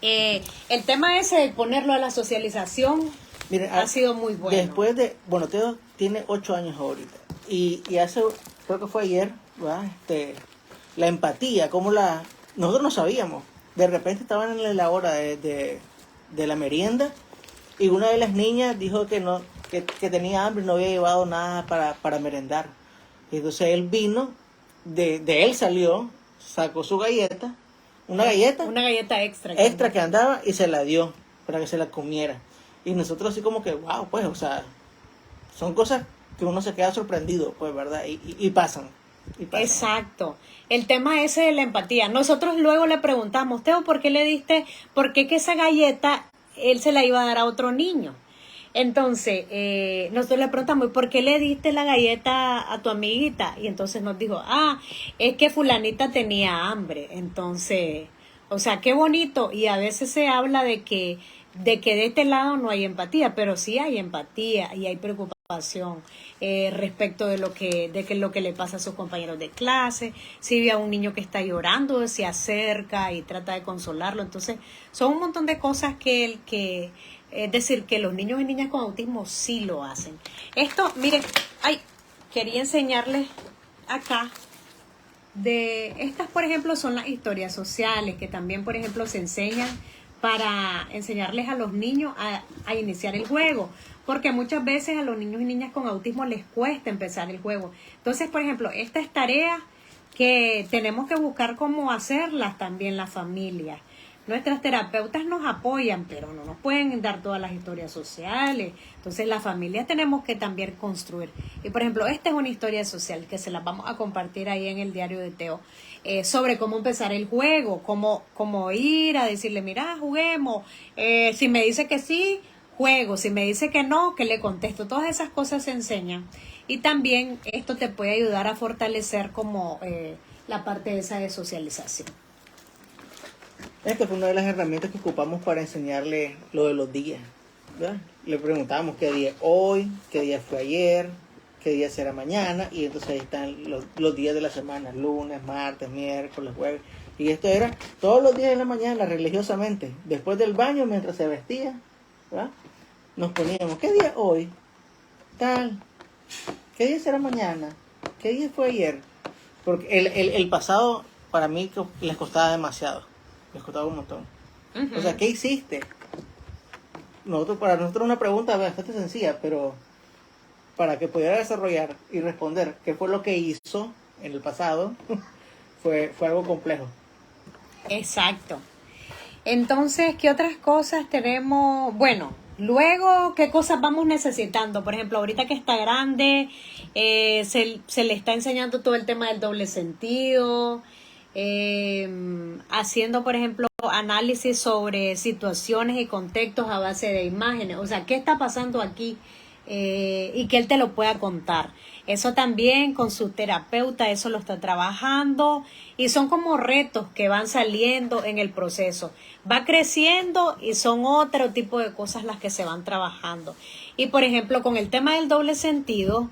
El tema ese de ponerlo a la socialización, miren, ha sido muy bueno. Después Teo tiene 8 años ahorita. Y hace, creo que fue ayer, ¿verdad? La empatía, nosotros no sabíamos. De repente estaban en la hora de la merienda y una de las niñas dijo que tenía hambre y no había llevado nada para merendar. Y entonces él vino, de él salió, sacó su galleta, una galleta extra que andaba, y se la dio para que se la comiera. Y nosotros así como que, wow, pues, o sea, son cosas que uno se queda sorprendido, pues, ¿verdad? Y pasan. Exacto. El tema ese de la empatía. Nosotros luego le preguntamos, Teo, ¿por qué que esa galleta él se la iba a dar a otro niño? Entonces, nosotros le preguntamos, ¿por qué le diste la galleta a tu amiguita? Y entonces nos dijo, es que fulanita tenía hambre. Entonces, o sea, qué bonito. Y a veces se habla de que de este lado no hay empatía, pero sí hay empatía y hay preocupación respecto de lo que le pasa a sus compañeros de clase. Si ve a un niño que está llorando, se acerca y trata de consolarlo. Entonces, son un montón de cosas es decir, que los niños y niñas con autismo sí lo hacen. Esto, miren, quería enseñarles acá. Estas, por ejemplo, son las historias sociales, que también, por ejemplo, se enseñan para enseñarles a los niños a iniciar el juego, porque muchas veces a los niños y niñas con autismo les cuesta empezar el juego. Entonces, por ejemplo, estas tareas que tenemos que buscar cómo hacerlas también las familias. Nuestras terapeutas nos apoyan, pero no nos pueden dar todas las historias sociales. Entonces, las familias tenemos que también construir. Y, por ejemplo, esta es una historia social que se la vamos a compartir ahí en el diario de Teo, sobre cómo empezar el juego, cómo ir a decirle, mira, juguemos. Si me dice que sí, juego. Si me dice que no, que le contesto. Todas esas cosas se enseñan. Y también esto te puede ayudar a fortalecer como la parte esa de socialización. Esta fue una de las herramientas que ocupamos para enseñarle lo de los días, ¿verdad? Le preguntábamos qué día es hoy, qué día fue ayer, qué día será mañana, y entonces ahí están los días de la semana, lunes, martes, miércoles, jueves. Y esto era todos los días de la mañana, religiosamente, después del baño, mientras se vestía, ¿verdad? Nos poníamos, ¿qué día es hoy? Tal, ¿qué día será mañana? ¿Qué día fue ayer? Porque el pasado para mí les costaba demasiado. Les costaba un montón. O sea, ¿qué hiciste? Para nosotros una pregunta bastante sencilla, pero para que pudiera desarrollar y responder qué fue lo que hizo en el pasado, fue algo complejo. Exacto. Entonces, ¿qué otras cosas tenemos? Bueno, Luego, ¿qué cosas vamos necesitando? Por ejemplo, ahorita que está grande, se le está enseñando todo el tema del doble sentido, haciendo, por ejemplo, análisis sobre situaciones y contextos a base de imágenes. O sea, ¿qué está pasando aquí? Y que él te lo pueda contar. Eso también con su terapeuta, eso lo está trabajando y son como retos que van saliendo en el proceso. Va creciendo y son otro tipo de cosas las que se van trabajando. Y por ejemplo, con el tema del doble sentido,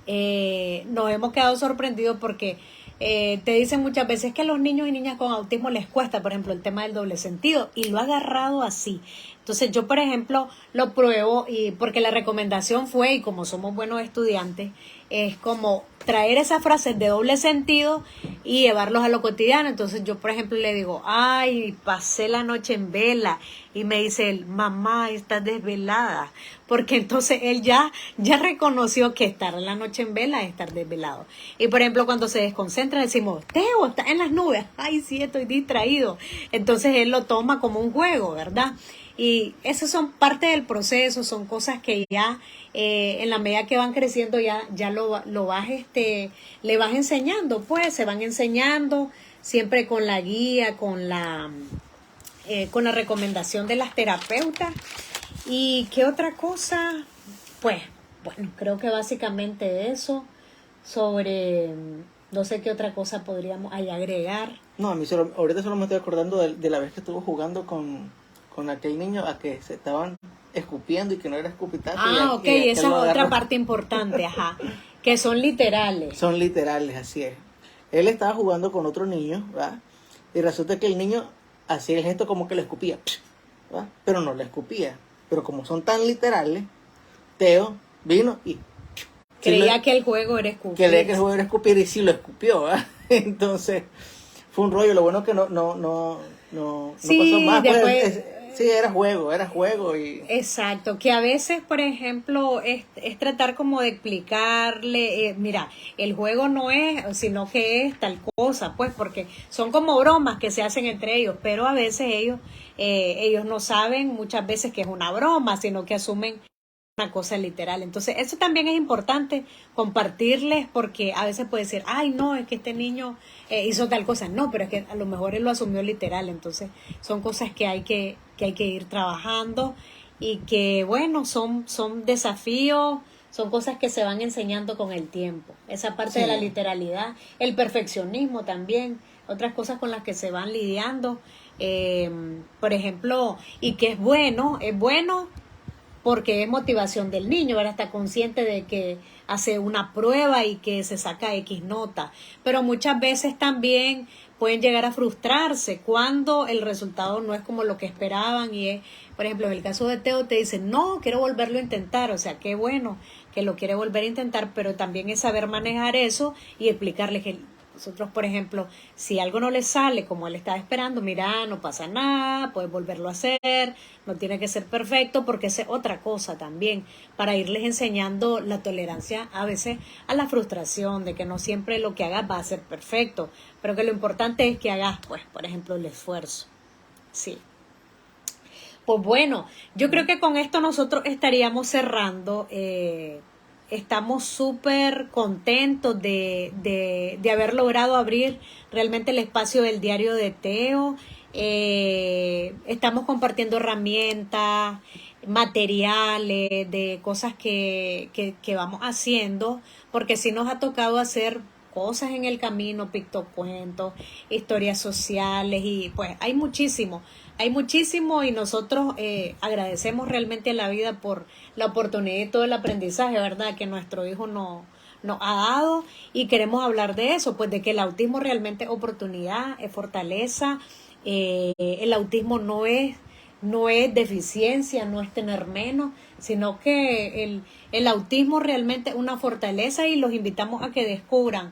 nos hemos quedado sorprendidos porque te dicen muchas veces que a los niños y niñas con autismo les cuesta, por ejemplo, el tema del doble sentido y lo ha agarrado así. Entonces yo, por ejemplo, lo pruebo y porque la recomendación fue, y como somos buenos estudiantes, es como traer esas frases de doble sentido y llevarlos a lo cotidiano. Entonces yo, por ejemplo, le digo, ay, pasé la noche en vela. Y me dice él, mamá, estás desvelada. Porque entonces él ya reconoció que estar la noche en vela es estar desvelado. Y por ejemplo, cuando se desconcentra, decimos, Teo, estás en las nubes. Ay, sí, estoy distraído. Entonces él lo toma como un juego, ¿verdad? Y esas son parte del proceso, son cosas que ya en la medida que van creciendo ya lo vas le vas enseñando, pues se van enseñando siempre con la guía, con la recomendación de las terapeutas. ¿Y qué otra cosa? Pues, bueno, creo que básicamente eso sobre, no sé qué otra cosa podríamos ahí agregar. No, a mí ahorita solo me estoy acordando de la vez que estuvo jugando con aquel niño a que se estaban escupiendo y que no era escupitazo. Ok, esa es otra parte importante, ajá, que son literales. Son literales, así es. Él estaba jugando con otro niño, ¿verdad? Y resulta que el niño hacía el gesto como que le escupía, ¿verdad? Pero no le escupía. Pero como son tan literales, Teo vino y... Creía que el juego era escupir. Creía que el juego era escupir y sí lo escupió, ¿verdad? Entonces, fue un rollo. Lo bueno es que no sí, pasó más. Después, sí, era juego y... Exacto, que a veces, por ejemplo, es tratar como de explicarle, mira, el juego no es, sino que es tal cosa, pues, porque son como bromas que se hacen entre ellos, pero a veces ellos no saben muchas veces que es una broma, sino que asumen una cosa literal. Entonces, eso también es importante compartirles porque a veces puede decir, ay, no, es que este niño hizo tal cosa. No, pero es que a lo mejor él lo asumió literal. Entonces, son cosas que hay que ir trabajando y que, bueno, son desafíos, son cosas que se van enseñando con el tiempo. Esa parte de la literalidad, el perfeccionismo también, otras cosas con las que se van lidiando. Por ejemplo, y que es bueno porque es motivación del niño, ahora está consciente de que hace una prueba y que se saca X nota, pero muchas veces también pueden llegar a frustrarse cuando el resultado no es como lo que esperaban y es, por ejemplo, en el caso de Teo te dicen, no, quiero volverlo a intentar, o sea, qué bueno que lo quiere volver a intentar, pero también es saber manejar eso y explicarle que nosotros, por ejemplo, si algo no le sale como él estaba esperando, mira, no pasa nada, puedes volverlo a hacer, no tiene que ser perfecto, porque es otra cosa también, para irles enseñando la tolerancia a veces a la frustración, de que no siempre lo que hagas va a ser perfecto, pero que lo importante es que hagas, pues, por ejemplo, el esfuerzo. Sí. Pues bueno, yo creo que con esto nosotros estaríamos cerrando. Estamos súper contentos de haber logrado abrir realmente el espacio del diario de Teo. Estamos compartiendo herramientas, materiales, de cosas que vamos haciendo, porque sí nos ha tocado hacer cosas en el camino, pictocuentos, historias sociales y pues hay muchísimo y nosotros agradecemos realmente a la vida por la oportunidad y todo el aprendizaje, ¿verdad?, que nuestro hijo nos ha dado y queremos hablar de eso, pues de que el autismo realmente es oportunidad, es fortaleza, el autismo no es deficiencia, no es tener menos, sino que el autismo realmente es una fortaleza y los invitamos a que descubran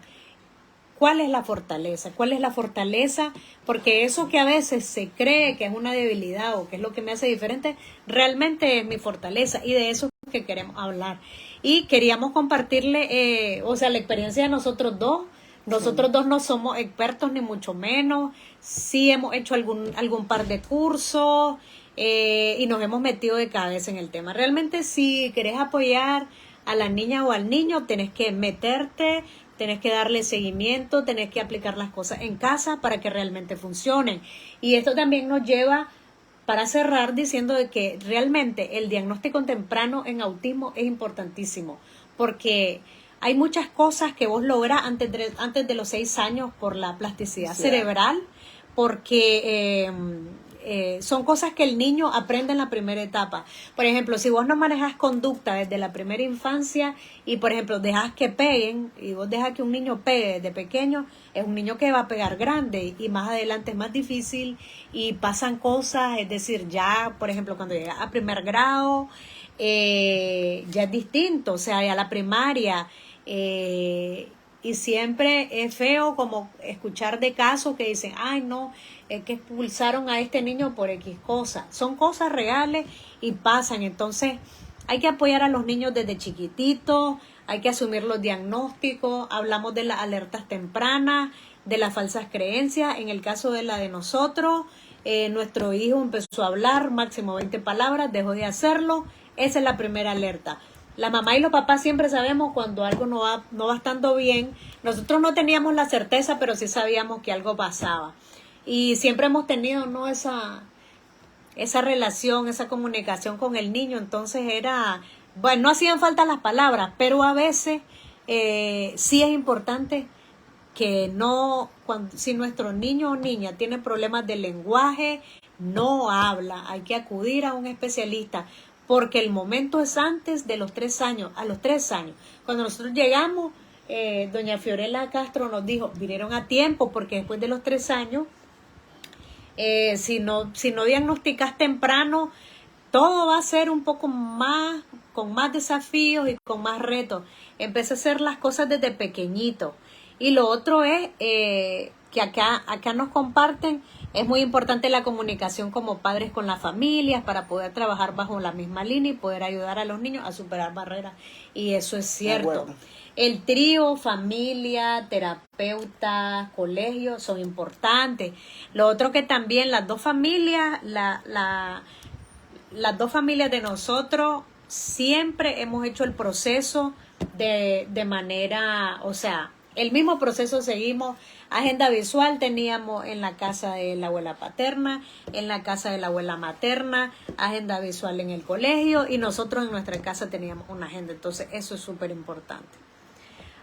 ¿cuál es la fortaleza? ¿Cuál es la fortaleza? Porque eso que a veces se cree que es una debilidad o que es lo que me hace diferente, realmente es mi fortaleza y de eso es que queremos hablar. Y queríamos compartirle, la experiencia de nosotros dos. Nosotros dos no somos expertos ni mucho menos. Sí hemos hecho algún par de cursos, y nos hemos metido de cabeza en el tema. Realmente si querés apoyar a la niña o al niño, tenés que meterte, tenés que darle seguimiento, tenés que aplicar las cosas en casa para que realmente funcionen. Y esto también nos lleva, para cerrar, diciendo de que realmente el diagnóstico temprano en autismo es importantísimo, porque hay muchas cosas que vos lográs antes de los 6 años por la plasticidad cerebral, porque son cosas que el niño aprende en la primera etapa. Por ejemplo, si vos no manejas conducta desde la primera infancia y, por ejemplo, dejas que peguen, y vos dejas que un niño pegue desde pequeño, es un niño que va a pegar grande y más adelante es más difícil y pasan cosas, es decir, ya, por ejemplo, cuando llega a primer grado, ya es distinto, o sea, ya la primaria, y siempre es feo como escuchar de casos que dicen, ay no, es que expulsaron a este niño por X cosas. Son cosas reales y pasan. Entonces hay que apoyar a los niños desde chiquititos, hay que asumir los diagnósticos, hablamos de las alertas tempranas, de las falsas creencias. En el caso de la de nosotros, nuestro hijo empezó a hablar máximo 20 palabras, dejó de hacerlo, esa es la primera alerta. La mamá y los papás siempre sabemos cuando algo no va estando bien. Nosotros no teníamos la certeza, pero sí sabíamos que algo pasaba. Y siempre hemos tenido, ¿no?, esa relación, esa comunicación con el niño. Entonces no hacían falta las palabras, pero a veces sí es importante que si nuestro niño o niña tiene problemas de lenguaje, no habla, hay que acudir a un especialista. Porque el momento es antes de los 3 años, a los 3 años. Cuando nosotros llegamos, doña Fiorella Castro nos dijo, vinieron a tiempo, porque después de los 3 años, si no diagnosticas temprano, todo va a ser un poco más, con más desafíos y con más retos. Empecé a hacer las cosas desde pequeñito. Y lo otro es que acá nos comparten, es muy importante la comunicación como padres con las familias para poder trabajar bajo la misma línea y poder ayudar a los niños a superar barreras. Y eso es cierto. El trío, familia, terapeuta, colegio son importantes. Lo otro que también las dos familias, las dos familias de nosotros siempre hemos hecho el proceso de manera, o sea, el mismo proceso seguimos. Agenda visual teníamos en la casa de la abuela paterna, en la casa de la abuela materna, agenda visual en el colegio y nosotros en nuestra casa teníamos una agenda. Entonces eso es súper importante.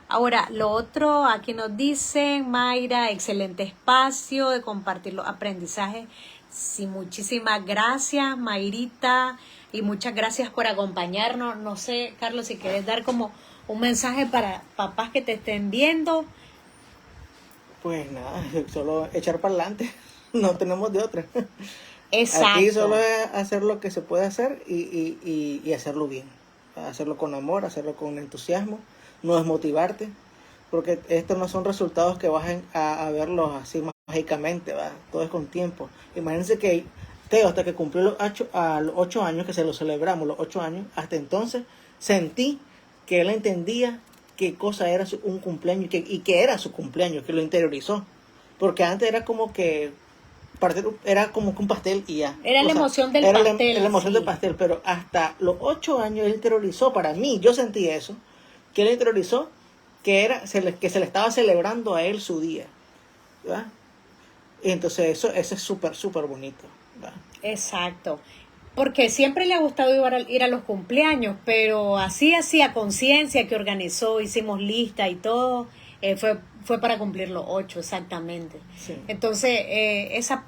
Ahora, lo otro, aquí nos dicen, Mayra, excelente espacio de compartir los aprendizajes. Sí, muchísimas gracias, Mayrita, y muchas gracias por acompañarnos. No sé, Carlos, si quieres dar como un mensaje para papás que te estén viendo. Pues nada, solo echar para adelante, no tenemos de otra. Exacto. Aquí solo es hacer lo que se puede hacer y hacerlo bien, hacerlo con amor, hacerlo con entusiasmo, no desmotivarte, porque estos no son resultados que vas a verlos así mágicamente, ¿va? Todo es con tiempo. Imagínense que Teo, hasta que cumplió los 8 años, que se lo celebramos, los 8 años, hasta entonces sentí que él entendía qué cosa era un cumpleaños y que era su cumpleaños, que lo interiorizó. Porque antes era como que era como que un pastel y ya. Era la emoción del pastel. Era la emoción del pastel, pero hasta los 8 años él interiorizó, para mí, yo sentí eso, que él interiorizó que se le estaba celebrando a él su día, ¿verdad? Y entonces eso es súper, súper bonito, ¿verdad? Exacto. Porque siempre le ha gustado ir a los cumpleaños, pero así a conciencia que organizó, hicimos lista y todo, fue para cumplir los 8 exactamente. Sí. Entonces,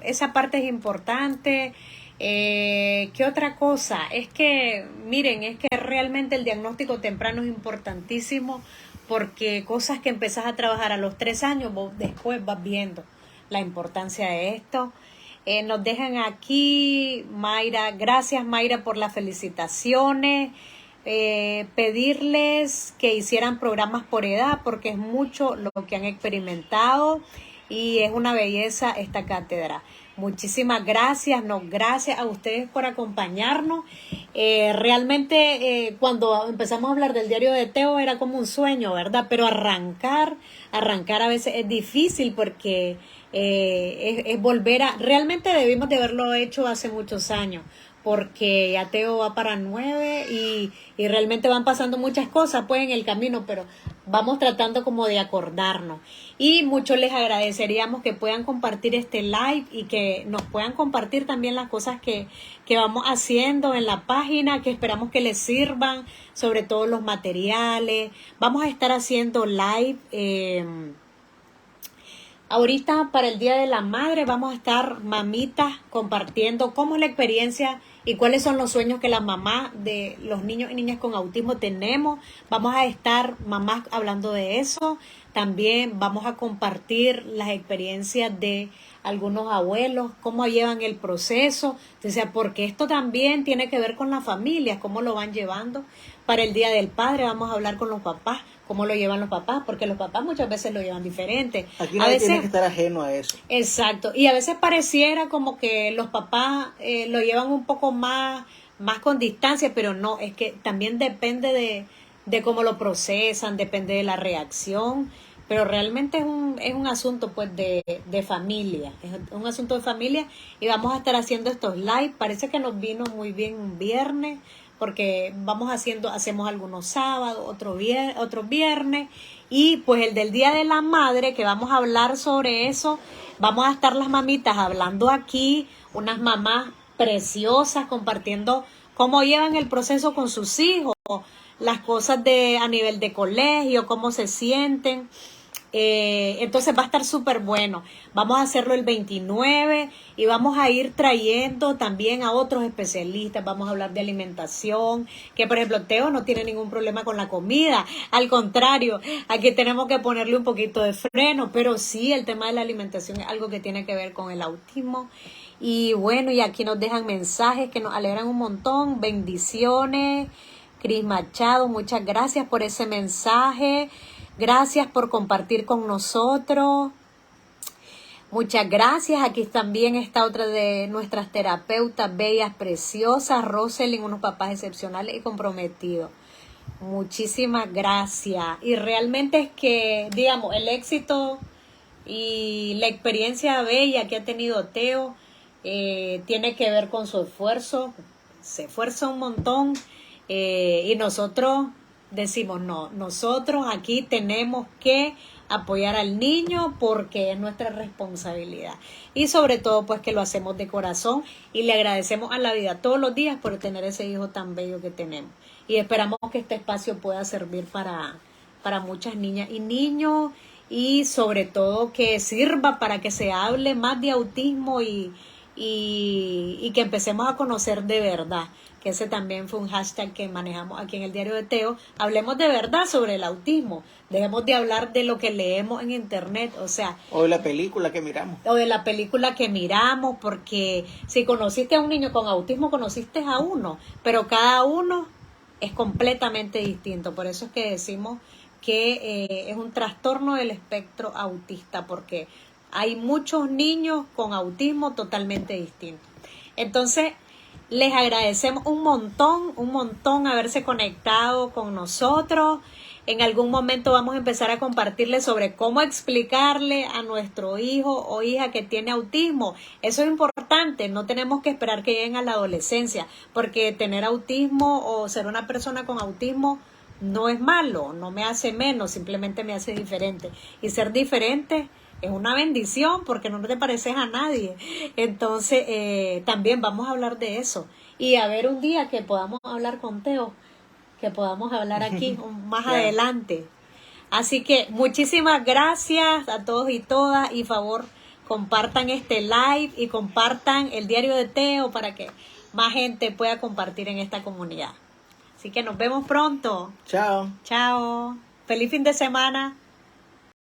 esa parte es importante. ¿Qué otra cosa? Es que, miren, es que realmente el diagnóstico temprano es importantísimo, porque cosas que empezás a trabajar a los 3 años, vos después vas viendo la importancia de esto. Nos dejan aquí, Mayra, gracias Mayra por las felicitaciones, pedirles que hicieran programas por edad porque es mucho lo que han experimentado y es una belleza esta cátedra. Muchísimas gracias, gracias a ustedes por acompañarnos. Realmente cuando empezamos a hablar del diario de Teo era como un sueño, ¿verdad? Pero arrancar a veces es difícil porque es volver a... Realmente debimos de haberlo hecho hace muchos años, porque ya Teo va para 9 y realmente van pasando muchas cosas pues en el camino, pero vamos tratando como de acordarnos. Y mucho les agradeceríamos que puedan compartir este live y que nos puedan compartir también las cosas que vamos haciendo en la página, que esperamos que les sirvan, sobre todo los materiales. Vamos a estar haciendo live. Ahorita para el Día de la Madre vamos a estar mamitas compartiendo cómo es la experiencia y cuáles son los sueños que las mamás de los niños y niñas con autismo tenemos. Vamos a estar mamás hablando de eso. También vamos a compartir las experiencias de algunos abuelos, cómo llevan el proceso. O sea, porque esto también tiene que ver con las familias, cómo lo van llevando. Para el Día del Padre vamos a hablar con los papás, cómo lo llevan los papás, porque los papás muchas veces lo llevan diferente. Aquí nadie tiene que estar ajeno a eso. Exacto, y a veces pareciera como que los papás lo llevan un poco más con distancia, pero no, es que también depende de cómo lo procesan, depende de la reacción, pero realmente es un asunto pues de familia, es un asunto de familia y vamos a estar haciendo estos live. Parece que nos vino muy bien un viernes, porque hacemos algunos sábados, otros viernes, y pues el del Día de la Madre, que vamos a hablar sobre eso, vamos a estar las mamitas hablando aquí, unas mamás preciosas compartiendo cómo llevan el proceso con sus hijos, las cosas a nivel de colegio, cómo se sienten. Entonces va a estar súper bueno. Vamos a hacerlo el 29 y vamos a ir trayendo también a otros especialistas. Vamos a hablar de alimentación, que por ejemplo Teo no tiene ningún problema con la comida, al contrario, aquí tenemos que ponerle un poquito de freno, pero sí, el tema de la alimentación es algo que tiene que ver con el autismo. Y bueno, y aquí nos dejan mensajes que nos alegran un montón. Bendiciones. Cris Machado, muchas gracias por ese mensaje. Gracias por compartir con nosotros. Muchas gracias. Aquí también está otra de nuestras terapeutas bellas, preciosas. Roselyn, unos papás excepcionales y comprometidos. Muchísimas gracias. Y realmente es que, digamos, el éxito y la experiencia bella que ha tenido Teo tiene que ver con su esfuerzo. Se esfuerza un montón y nosotros decimos, no, nosotros aquí tenemos que apoyar al niño porque es nuestra responsabilidad. Y sobre todo, pues que lo hacemos de corazón y le agradecemos a la vida todos los días por tener ese hijo tan bello que tenemos. Y esperamos que este espacio pueda servir para muchas niñas y niños y sobre todo que sirva para que se hable más de autismo y que empecemos a conocer de verdad, que ese también fue un hashtag que manejamos aquí en el Diario de Teo. Hablemos de verdad sobre el autismo, dejemos de hablar de lo que leemos en internet, o de la película que miramos, porque si conociste a un niño con autismo, conociste a uno, pero cada uno es completamente distinto. Por eso es que decimos que es un trastorno del espectro autista, porque hay muchos niños con autismo totalmente distintos. Entonces, les agradecemos un montón haberse conectado con nosotros. En algún momento vamos a empezar a compartirles sobre cómo explicarle a nuestro hijo o hija que tiene autismo. Eso es importante, no tenemos que esperar que lleguen a la adolescencia, porque tener autismo o ser una persona con autismo no es malo, no me hace menos, simplemente me hace diferente. Y ser diferente es una bendición porque no te pareces a nadie. Entonces, también vamos a hablar de eso. Y a ver un día que podamos hablar con Teo, que podamos hablar aquí más adelante. Así que muchísimas gracias a todos y todas. Y favor, compartan este live y compartan el Diario de Teo para que más gente pueda compartir en esta comunidad. Así que nos vemos pronto. Chao. Chao. Feliz fin de semana.